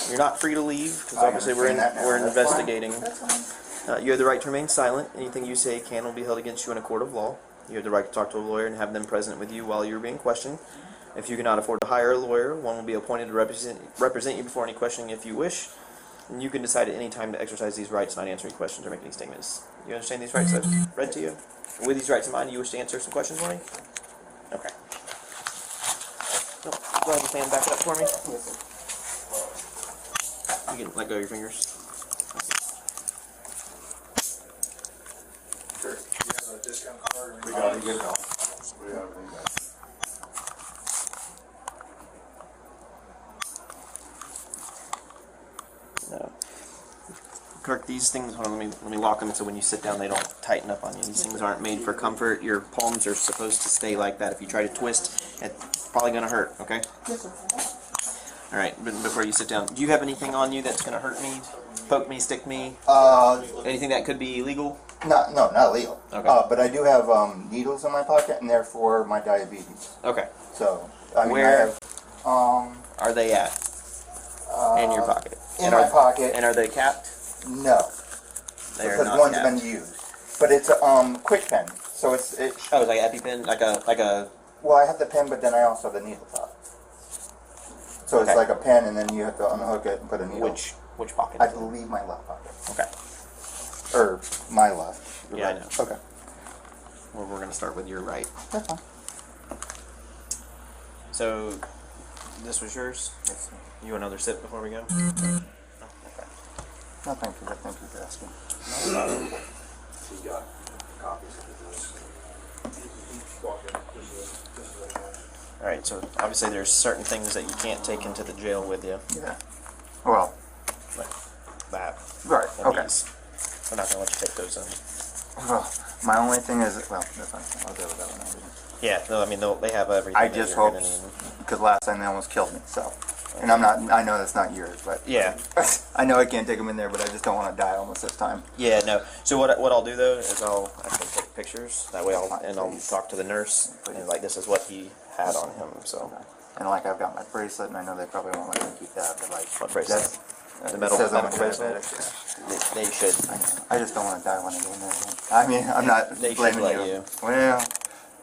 you're not free to leave, because obviously we're investigating. You have the right to remain silent. Anything you say can will be held against you in a court of law. You have the right to talk to a lawyer and have them present with you while you're being questioned. If you cannot afford to hire a lawyer, one will be appointed to represent you before any questioning if you wish. And you can decide at any time to exercise these rights, not answer any questions or make any statements. You understand these rights I've read to you? And with these rights in mind, you wish to answer some questions for me? Okay. Go ahead and stand back up for me. You can let go of your fingers. Sure. You have a discount card? We got it. No. Kirk, these things, hold on, let me lock them so when you sit down they don't tighten up on you. These things aren't made for comfort. Your palms are supposed to stay like that. If you try to twist, it's probably going to hurt, okay? Yes, sir. All right, but before you sit down, do you have anything on you that's going to hurt me, poke me, stick me? Anything that could be illegal? No, not legal. Okay. But I do have needles in my pocket, and they're for my diabetes. Okay. So, I mean, Where I have, are they at? In your pocket? In my pocket. And are they capped? No. They're because not one's capped. been used. But it's a quick pen. So it's Oh, it's like an EpiPen? Like a... Well, I have the pen, but then I also have the needle top. So Okay. it's like a pen, and then you have to unhook it and put a needle. Which pocket? I believe my left pocket. Okay. Or my left. Yeah, I know. Okay. Well, we're going to start with your right. That's fine. So, this was yours? Yes, sir. You want another sip before we go? No, thank you. Thank you for asking. She got copies of this. Alright, so obviously there's certain things that you can't take into the jail with you. Yeah. Well. Like that. Right, And okay. these. We're not going to let you take those in. Well, my only thing is, well, that's fine. I'll deal with that one. Yeah, no, I mean, they have everything. I that just you're hope, gonna need. because last time they almost killed me, so. And I'm not, I know that's not yours, but. Yeah. I know I can't take them in there, but I just don't want to die almost this time. Yeah, no. So what I'll do though is I'll actually take pictures. That way I'll talk to the nurse and like this is what he had on him. So. And like I've got my bracelet, and I know they probably won't let me keep that, but like. What bracelet? that's- The it metal says I'm a bracelet. diabetic. They should. I just don't want to die when I get in there. I mean, I'm not They should blaming let you. you. Well,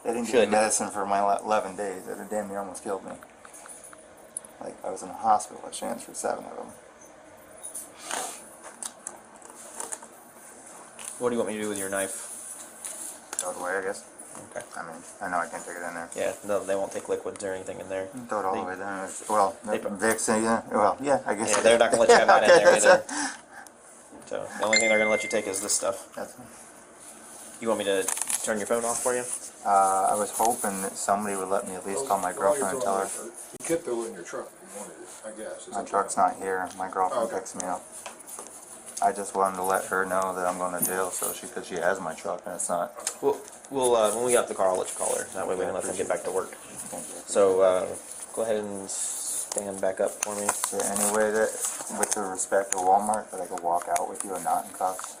they didn't give Should. me medicine for my 11 days. It damn near almost killed me. Like, I was in a hospital a chance for 7 of them. What do you want me to do with your knife? Throw it away, I guess. Okay. I mean, I know I can't take it in there. Yeah, no, they won't take liquids or anything in there. Throw it all the way down. Well, Vicks, yeah. Well, yeah, I guess. Yeah, they're not going to let you have that in Okay, there that's either. So the only thing they're going to let you take is this stuff. That's fine. You want me to turn your phone off for you? I was hoping that somebody would let me at least call my girlfriend and tell her. You could throw it in your truck if you wanted it, I guess. My truck's not here. My girlfriend picks me up. I just wanted to let her know that I'm going to jail, so because she has my truck and it's not. We'll when we get off the car, I'll let you call her. That way we can let them get back to work. So go ahead and stand back up for me. Is there any way that, with the respect to Walmart, that I could walk out with you and not in cuffs?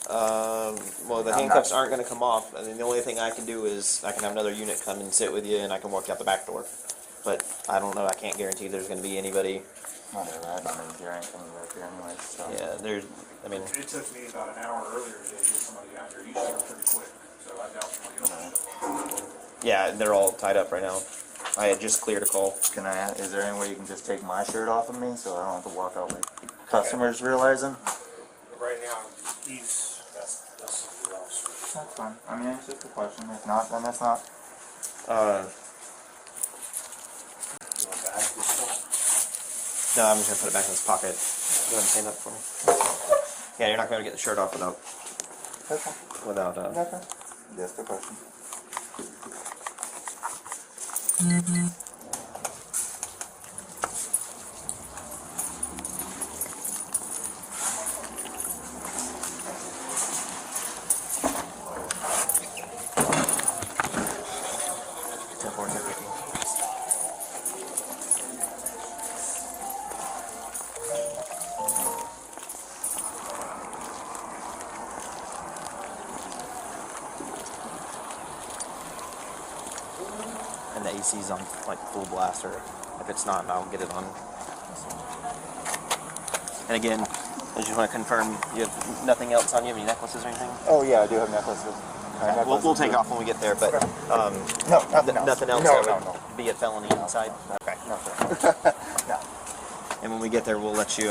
Well, the handcuffs aren't going to come off. I mean, the only thing I can do is I can have another unit come and sit with you, and I can walk you out the back door. But I don't know. I can't guarantee there's going to be anybody. Whatever. I don't even hear anything back here anyway. So. Yeah, there's. I mean. It took me about an hour earlier to get somebody out here. You showed up pretty quick, so I doubt somebody else will show up. Yeah, they're all tied up right now. I had just cleared a call. Can I? Is there any way you can just take my shirt off of me so I don't have to walk out like customers realizing? Right now, he's That's the officer. That's fine. I mean, it's just a question. If not, then that's not. No, I'm just gonna put it back in his pocket. Go ahead and stand up for me. Yeah, you're not gonna get the shirt off without. Okay. Without. Okay. Just a question. And the AC's on like full blast, or if it's not, I'll get it on. And again, I just want to confirm you have nothing else on you, any necklaces or anything? Oh yeah, I do have necklaces. Okay. We'll take off when we get there, but no, nothing else. Nothing else No, that no, would be a felony inside. Okay. No, sir. No. And when we get there, we'll let you.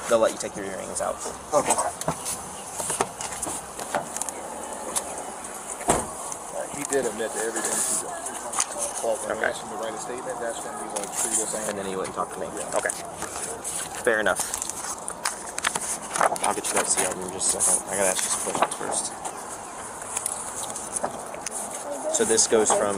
They'll let you take your earrings out. Okay. He did admit to everything to them. When I asked him to write a statement, that's when he was treat us And then he wouldn't talk to me. Okay. Fair enough. I'll get you that CL in just a second. I gotta ask you some questions first. So this goes from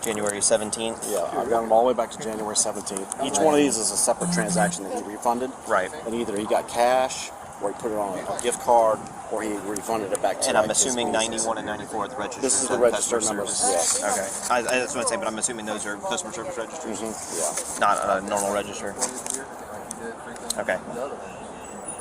January 17th? Yeah, I've got them all the way back to January 17th. Each one of these is a separate transaction that he refunded. Right. And either he got cash, or he put it on a gift card, or he refunded it back to. And I'm assuming 91 and 94 are the registers. This is the register numbers. Yes. Okay. That's what I'm saying, but I'm assuming those are customer service registers. Yeah. Not a normal register. Okay.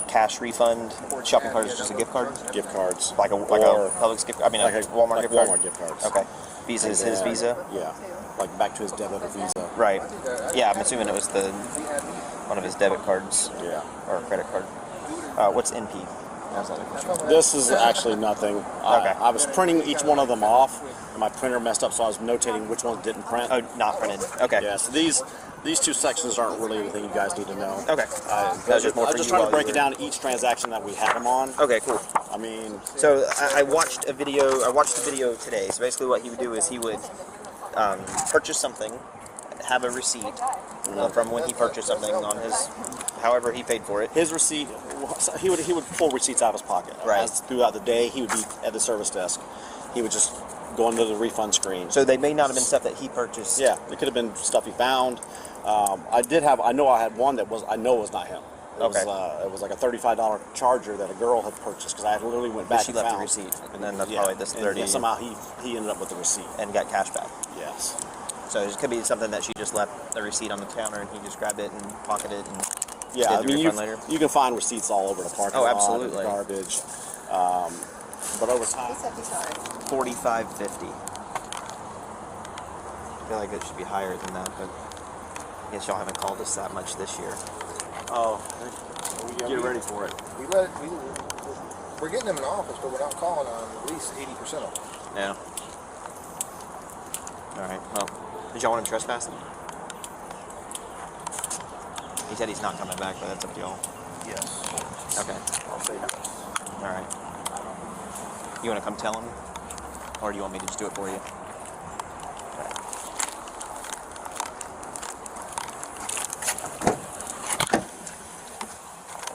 Cash refund. Shopping card is just a gift card. Gift cards. Like a Publix gift. I mean, like a Walmart gift card. Walmart gift cards. Okay. Visa is his Visa. Yeah. Like back to his debit or Visa. Right. Yeah, I'm assuming it was one of his debit cards. Yeah. Or a credit card. What's NP? This is actually nothing. I was printing each one of them off, and my printer messed up, so I was notating which ones didn't print. Oh, not printed. Okay. Yeah, so these two sections aren't really anything you guys need to know. Okay. I was just trying to break it down to each transaction that we had them on. Okay, cool. I mean... So, I watched a video, today. So basically what he would do is he would purchase something, have a receipt from when he purchased something on his, however he paid for it. His receipt, he would pull receipts out of his pocket. Right. As throughout the day, he would be at the service desk. He would just go into the refund screen. So they may not have been stuff that he purchased. Yeah, it could have been stuff he found. I know I had one that was not him. It was like a $35 charger that a girl had purchased, because I literally went back She and left found the receipt, and then that's probably this 30. And somehow he ended up with the receipt. And got cash back. Yes. So it could be something that she just left a receipt on the counter and he just grabbed it and pocketed it and yeah, did I the mean, refund later. You can find receipts all over the parking lot. Absolutely. Garbage. But over time... $45.50. I feel like it should be higher than that, but I guess y'all haven't called us that much this year. Oh, get ready for it. We're getting them in office, but we're not calling on at least 80% of them. Yeah. Alright, well, did y'all want him trespassing? He said he's not coming back, but that's up to y'all. Yes. Okay. I'll say yes. Alright. You want to come tell him? Or do you want me to just do it for you?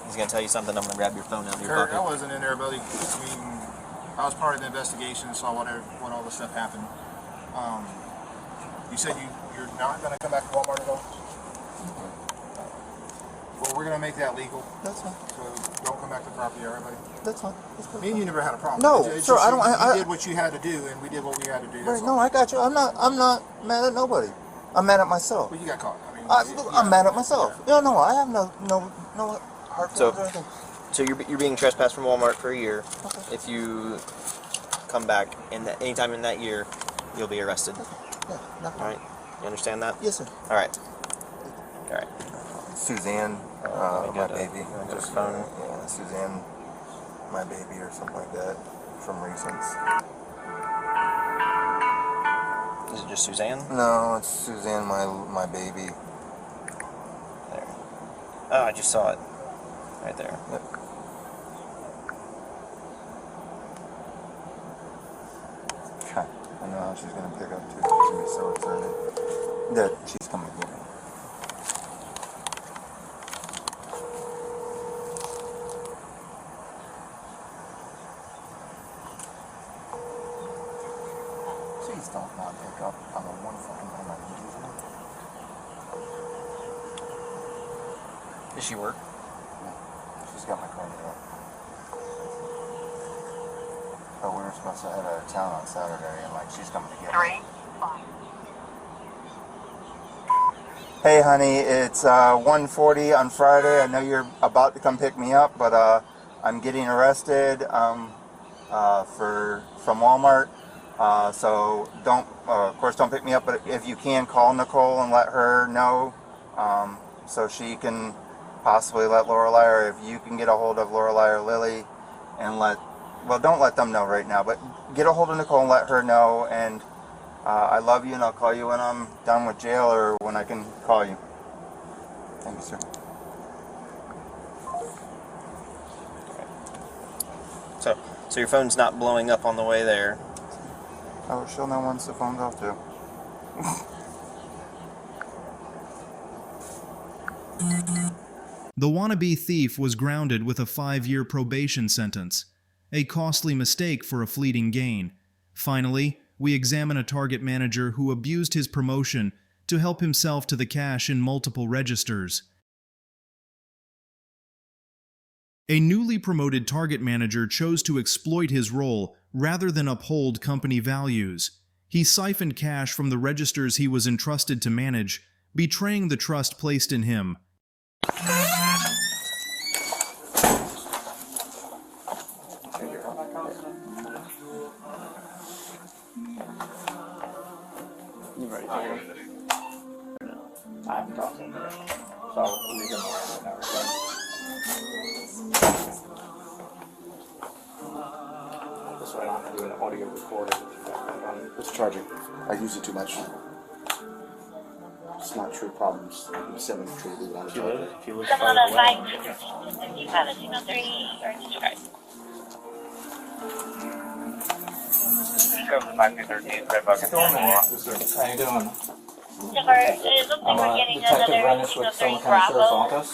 He's going to tell you something, I'm going to grab your phone out of your Kurt, pocket. I wasn't in there, buddy. I mean, I was part of the investigation and saw what all this stuff happened. You said you're not going to come back to Walmart at all? Well, we're going to make that legal. That's fine. So don't come back to the property, all right, buddy? That's fine. Me and you never had a problem. No, It's sir, just I don't. You did what you had to do, and we did what we had to do. Right, no, I got you. I'm not mad at nobody. I'm mad at myself. Well, you got caught. I mean, I'm mad at myself. Yeah. No, I have no hard feelings or anything. So you're being trespassed from Walmart for a year. Okay. If you come back anytime in that year, you'll be arrested. Yeah, no problem. All right. You understand that? Yes, sir. All right. All right. Suzanne, my baby. Just phone. Yeah, Suzanne, my baby, or something like that, from recent. Is it just Suzanne? No, it's Suzanne, my baby. There. Oh, I just saw it. Right there. Yep. I know how she's gonna pick up too. She's gonna be so excited that she's coming here. Please don't not pick up on the one fucking thing I need you for. Does she work? No. She's got my car now. But we were supposed to head out of town on Saturday, and like she's coming to get me. Hey honey, it's 1:40 on Friday. I know you're about to come pick me up, but I'm getting arrested from Walmart. So don't, of course, don't pick me up. But if you can, call Nicole and let her know, so she can possibly let Lorelei, or if you can get a hold of Lorelei or Lily, and don't let them know right now, but get a hold of Nicole and let her know. And I love you, and I'll call you when I'm done with jail, or when I can call you. Thank you, sir. So your phone's not blowing up on the way there. Oh, she'll know once the phone's off too. The wannabe thief was grounded with a 5-year probation sentence, a costly mistake for a fleeting gain. Finally, we examine a target manager who abused his promotion to help himself to the cash in multiple registers. A newly promoted target manager chose to exploit his role rather than uphold company values. He siphoned cash from the registers he was entrusted to manage, betraying the trust placed in him. You ready to hear? I haven't talked to him yet. So we're going to right now, okay? This way I don't have to do an audio recording. It's charging. I use it too much. It's not true problems. I'm sending it to leave it on the charger. Someone on 5, 55, signal 3, or disregard. Go for 5213, Red Bucket. How you doing? Disregard, it looks like we're getting Detective another Rennish with signal 3 Summer County Sheriff's Bravo. Office.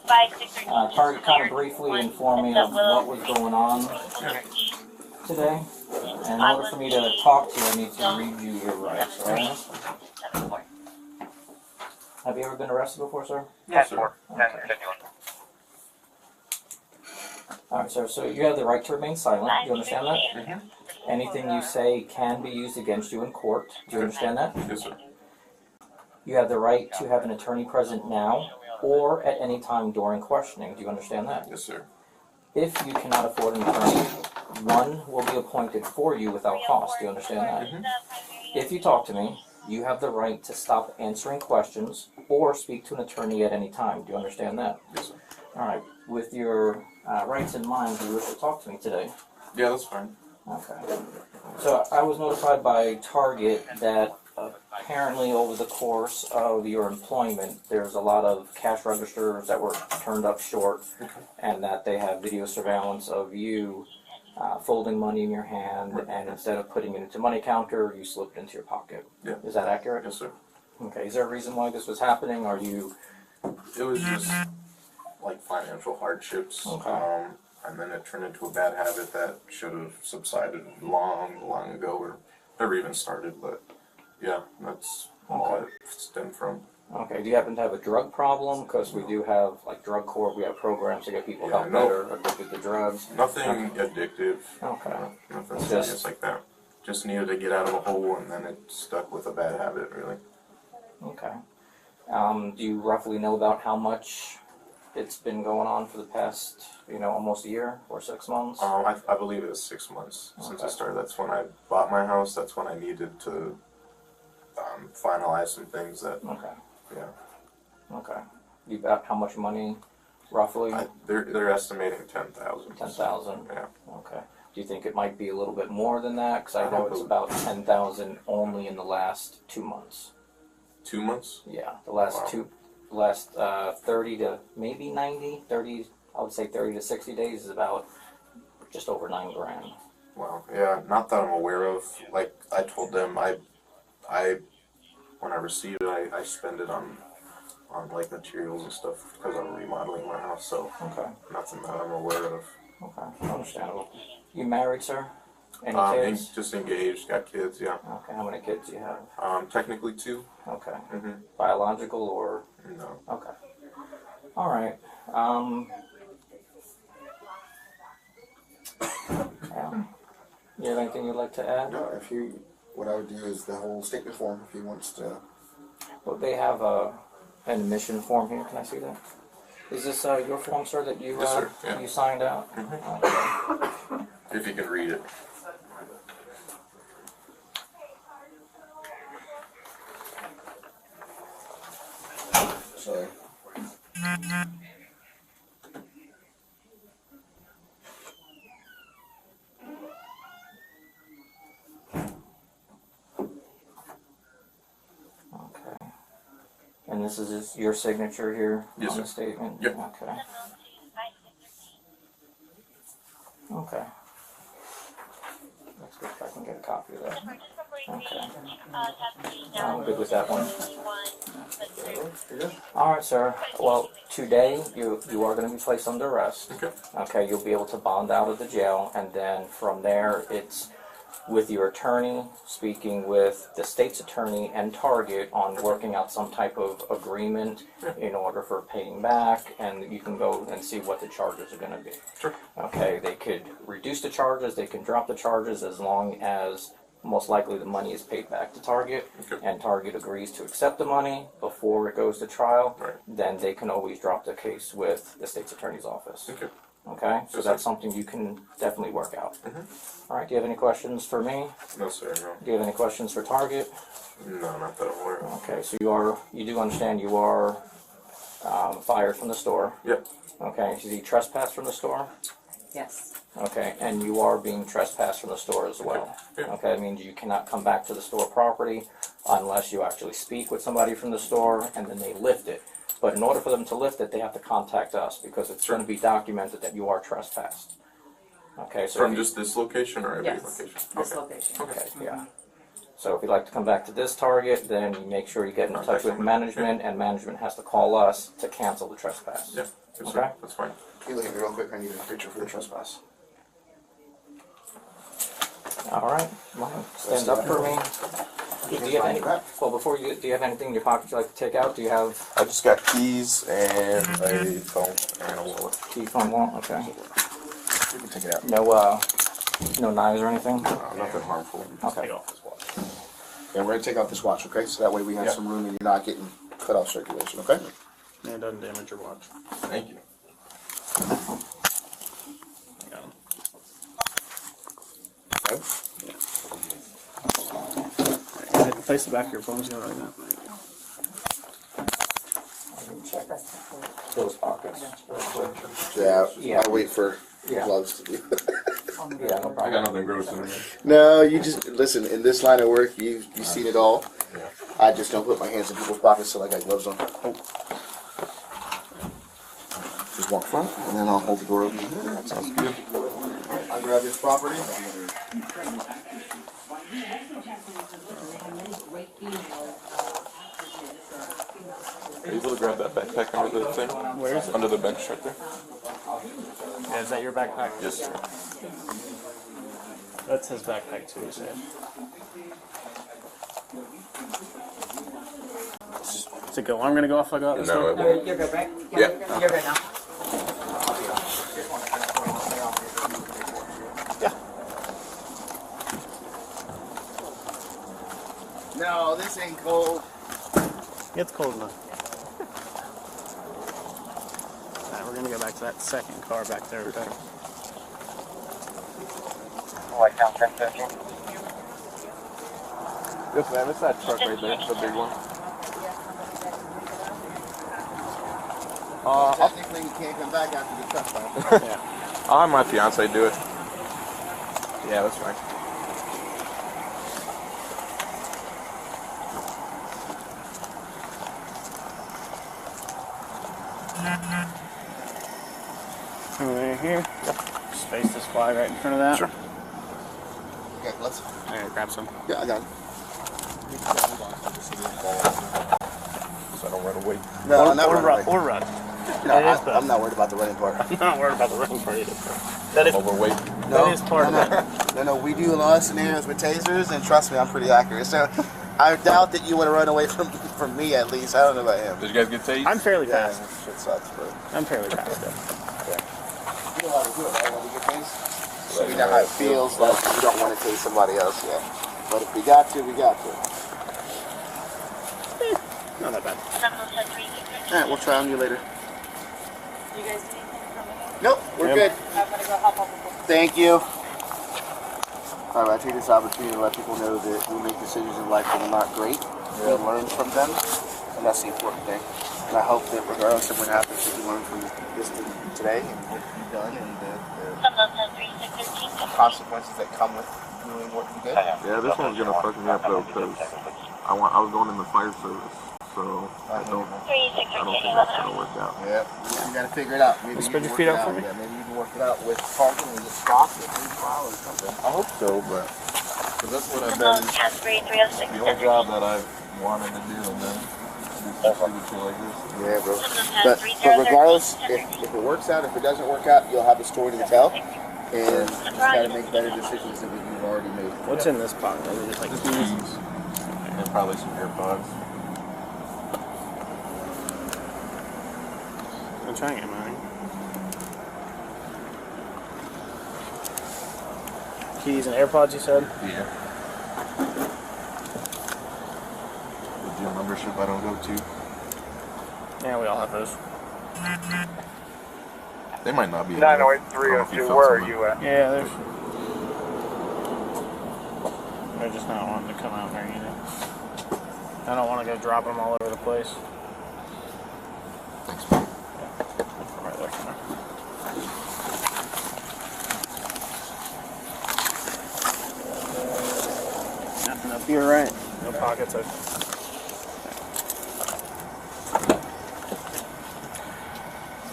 5613. Target kind of briefly informed me of what was going on today. And in order for me to talk to you, I need to read you your rights, alright? Have you ever been arrested before, sir? Yes, sir. Alright, sir, so you have the right to remain silent. Do you understand that? Mm-hmm. Anything you say can be used against you in court. Do you understand that? Yes, sir. You have the right to have an attorney present now or at any time during questioning. Do you understand that? Yes, sir. If you cannot afford an attorney, one will be appointed for you without cost. Do you understand that? Mm-hmm. If you talk to me, you have the right to stop answering questions or speak to an attorney at any time. Do you understand that? Yes, sir. Alright, with your rights in mind, do you wish to talk to me today? Yeah, that's fine. Okay. So I was notified by Target that apparently over the course of your employment, there's a lot of cash registers that were turned up short, and that they have video surveillance of you folding money in your hand, and instead of putting it into money counter, you slipped it into your pocket. Yeah. Is that accurate? Yes, sir. Okay. Is there a reason why this was happening? Are you? It was just like financial hardships. Okay. And then it turned into a bad habit that should have subsided long ago, or never even started. But yeah, that's all it stemmed from. Okay. Do you happen to have a drug problem? Because we do have like drug court. We have programs to get people help that are addicted to drugs. Nothing addictive. Okay. Nothing serious like that. Just needed to get out of a hole, and then it stuck with a bad habit, really. Okay. Do you roughly know about how much it's been going on for the past, almost a year or 6 months? I believe it was 6 months since I started. That's when I bought my house. That's when I needed to finalize some things that. Okay. Yeah. Okay. You about how much money, roughly? They're estimating 10,000. 10,000. Yeah. Okay. Do you think it might be a little bit more than that? Because I know it's about 10,000 only in the last 2 months. 2 months? Yeah, the last 30 to maybe 90, 30, I would say 30 to 60 days is about just over $9 grand. Wow. Yeah, not that I'm aware of. Like I told them, I when I receive it, I spend it on like materials and stuff because I'm remodeling my house. So nothing that I'm aware of. Okay, understandable. You married, sir? Any kids? Just engaged, got kids. Yeah. Okay, how many kids do you have? Technically 2. Okay. Mm-hmm. Biological or? No. Okay. All right. Yeah. You have anything you'd like to add? No, what I would do is the whole statement form if he wants to. Well, they have an admission form here. Can I see that? Is this your form, sir, that you Yes, sir. Yeah. you signed out? Mm-hmm. Okay. If you can read it. Sorry. And this is just your signature here Yes, on sir. the statement? Yep. Okay. Okay. Let's go if I can get a copy of that. Okay. I'm good with that one. Alright, sir. Well, today you are going to be placed under arrest. Okay. Okay, you'll be able to bond out of the jail, and then from there it's with your attorney, speaking with the state's attorney and Target on working out some type of agreement in order for paying back, and you can go and see what the charges are going to be. Sure. Okay, they could reduce the charges, they can drop the charges as long as most likely the money is paid back to Target, and Target agrees to accept the money before it goes to trial. Then they can always drop the case with the state's attorney's office. Okay, so that's something you can definitely work out. All right, do you have any questions for me? No, sir, no. Do you have any questions for Target? No, not that I'm aware of. Okay, so you do understand you are fired from the store? Yep. Okay, is he trespassed from the store? Yes. Okay, and you are being trespassed from the store as well. Okay, that means you cannot come back to the store property unless you actually speak with somebody from the store and then they lift it. But in order for them to lift it, they have to contact us because it's going to be documented that you are trespassed. Okay, so From just this location or every Yes, location? this location. Okay, yeah. So if you'd like to come back to this Target, then you make sure you get in touch with management, and management has to call us to cancel the trespass. Yeah, Okay? that's fine. Can you look at me real quick? I need a picture for the trespass. All right, Mike, stand up for me. Do you have any? Well, before you, do you have anything in your pocket you'd like to take out? Do you have? I just got keys and a phone and a wallet. Key, phone, wallet. Okay. You can take it out. No, no knives or anything. No, nothing harmful. Okay. Yeah, we're gonna take off this watch, okay? So that way we have some room and you're not getting cut off circulation, okay? And it doesn't damage your watch. Thank you. Okay. Place the back of your phones like that. Those pockets. Yeah, I wait for gloves to do. Yeah, no problem. I got nothing gross in there. No, you just listen. In this line of work, you've seen it all. I just don't put my hands in people's pockets till I got gloves on. Just walk front, and then I'll hold the door open. That sounds good. I'll grab this property. Are you able to grab that backpack under the thing? Where is it? Under the bench right there. Yeah, is that your backpack? Yes, sir. That's his backpack too, you said. Is it go? I'm gonna go off like that. No, it won't. You're good, right? Yeah. You're good now. No, this ain't cold. It's cold enough. Alright, we're gonna go back to that second car back there. Okay? White Town 1013. Yes, ma'am. It's that truck right there, the big one. Technically, you can't come back after the truck stop. Yeah. I'll have my fiance do it. Yeah, that's fine. Right here. Space this flag right in front of that. Sure. Okay, let's. Alright, grab some. Yeah, I got it. So I don't run away. No, I'm not running away. Or run. No, I'm not worried about the running part. I'm not worried about the running part either. That is overweight. That is part of it. No, we do a lot of scenarios with tasers, and trust me, I'm pretty accurate. So I doubt that you want to run away from me, at least. I don't know about him. Did you guys get tased? I'm fairly fast. Shit sucks, but I'm fairly fast. you know how to do it, right? When we get tased, so we know how it feels. Like we don't want to tase somebody else yet. But if we got to, we got to. Not that bad. Alright, we'll try on you later. You guys need anything from me? Nope, we're good. I'm gonna go help up with this. Thank you. Alright, I take this opportunity to let people know that we make decisions in life that are not great. We learn from them, and that's the important thing. And I hope that regardless of what happens, that you learn from this today and what you've done and the consequences that come with doing what you did. Yeah, this one's gonna fuck me up though, because I was going in the fire service, so I don't think that's gonna work out. Yeah, you gotta figure it out. Maybe Spread you your can feet work out it for me. Yeah, maybe you can work it out with parking and just stop it and trial or something. I hope so, but because that's what I've done. The only job that I've wanted to do, and then do something like this. Yeah, bro. But regardless, if it works out, if it doesn't work out, you'll have a story to tell. and just try to make better decisions than what you've already made. What's in this pocket? Is it just like keys? And probably some AirPods. I'm trying to get mine. Keys and AirPods, you said? Yeah. The gym membership I don't go to. Yeah, we all have those. They might not be. 908-302, where are you at? Yeah, they're just not wanting to come out there, you know. I don't want to go drop them all over the place. Thanks, man. Yeah. Right there. Nothing up here, right? No pockets.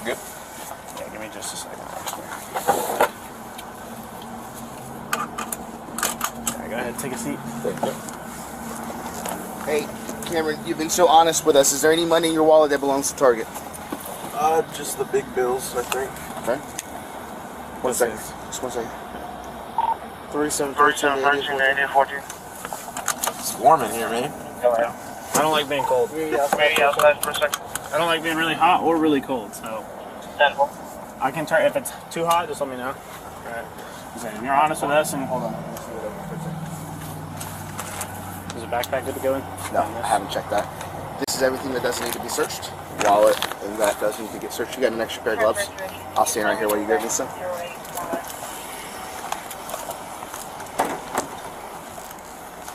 Good. Yeah, give me just a second. Go ahead, take a seat. Thank you. Hey, Cameron, you've been so honest with us. Is there any money in your wallet that belongs to Target? Just the big bills, I think. Okay. 1 second. Just 1 second. 3713 It's warm in here, man. I don't like being cold. Maybe outside for a second. I don't like being really hot or really cold, so. I can turn, if it's too hot, just let me know. Alright. So if you're honest with us, and hold on. Let me see what Is the backpack good to go in? No, I haven't checked that. This is everything that doesn't need to be searched. Wallet, and that does need to get searched. You got an extra pair of gloves? I'll stand right here while you grab me some.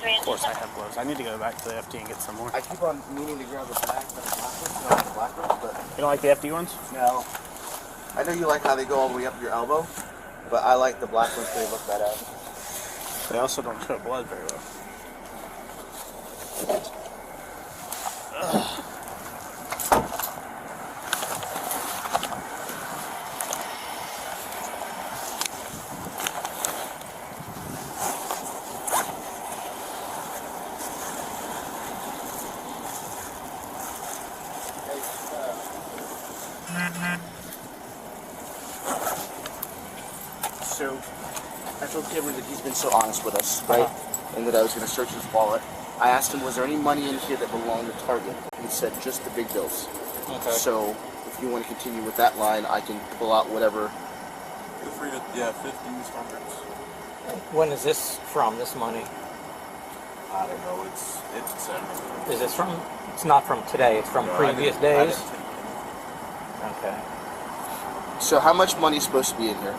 Of course I have gloves. I need to go back to the FD and get some more. I keep on meaning to grab the black ones, but... You don't like the FD ones? No. I know you like how they go all the way up your elbow, but I like the black ones because they look badass. They also don't show blood very well. So, I told Cameron that he's been so honest with us, right? And that I was going to search his wallet. I asked him, was there any money in here that belonged to Target? He said, just the big bills. Okay. So, if you want to continue with that line, I can pull out whatever. Feel free to, 50s, 100s. When is this from, this money? I don't know, it's Is this from, it's not from today, it's from previous days? Okay. So, how much money is supposed to be in here?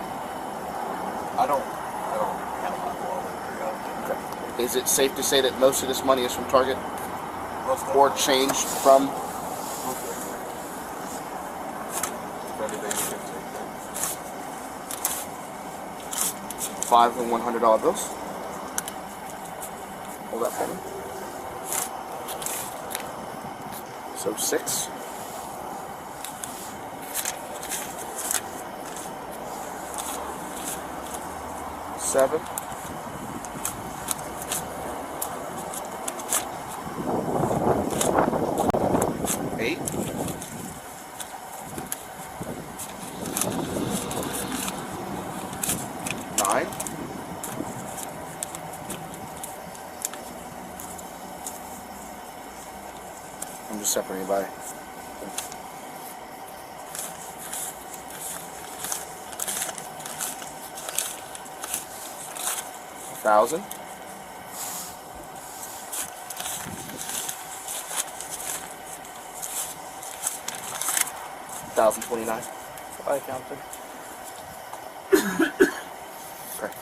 I don't have my wallet very often. Okay. Is it safe to say that most of this money is from Target? Or changed from? $5 and $100 bills. Hold that for me. So 6. 7. 8. 9. 'em just separating by. $1,000. $1,029. I counted. Okay.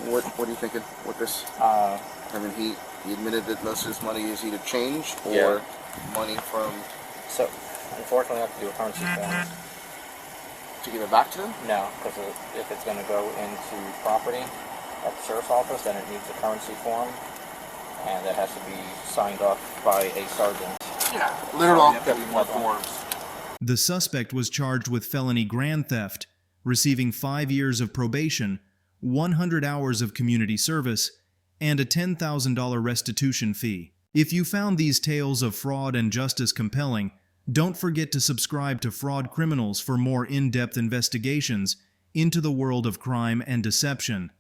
What are you thinking with this? I mean, he admitted that most of this money is either change or money from. So, unfortunately, I have to do a currency form. To give it back to them? No, because if it's going to go into property at the sheriff's office, then it needs a currency form, and that has to be signed off by a sergeant. Yeah, literal. More forms. The suspect was charged with felony grand theft, receiving 5 years of probation, 100 hours of community service, and a $10,000 restitution fee. If you found these tales of fraud and justice compelling, don't forget to subscribe to Fraud Criminals for more in-depth investigations into the world of crime and deception.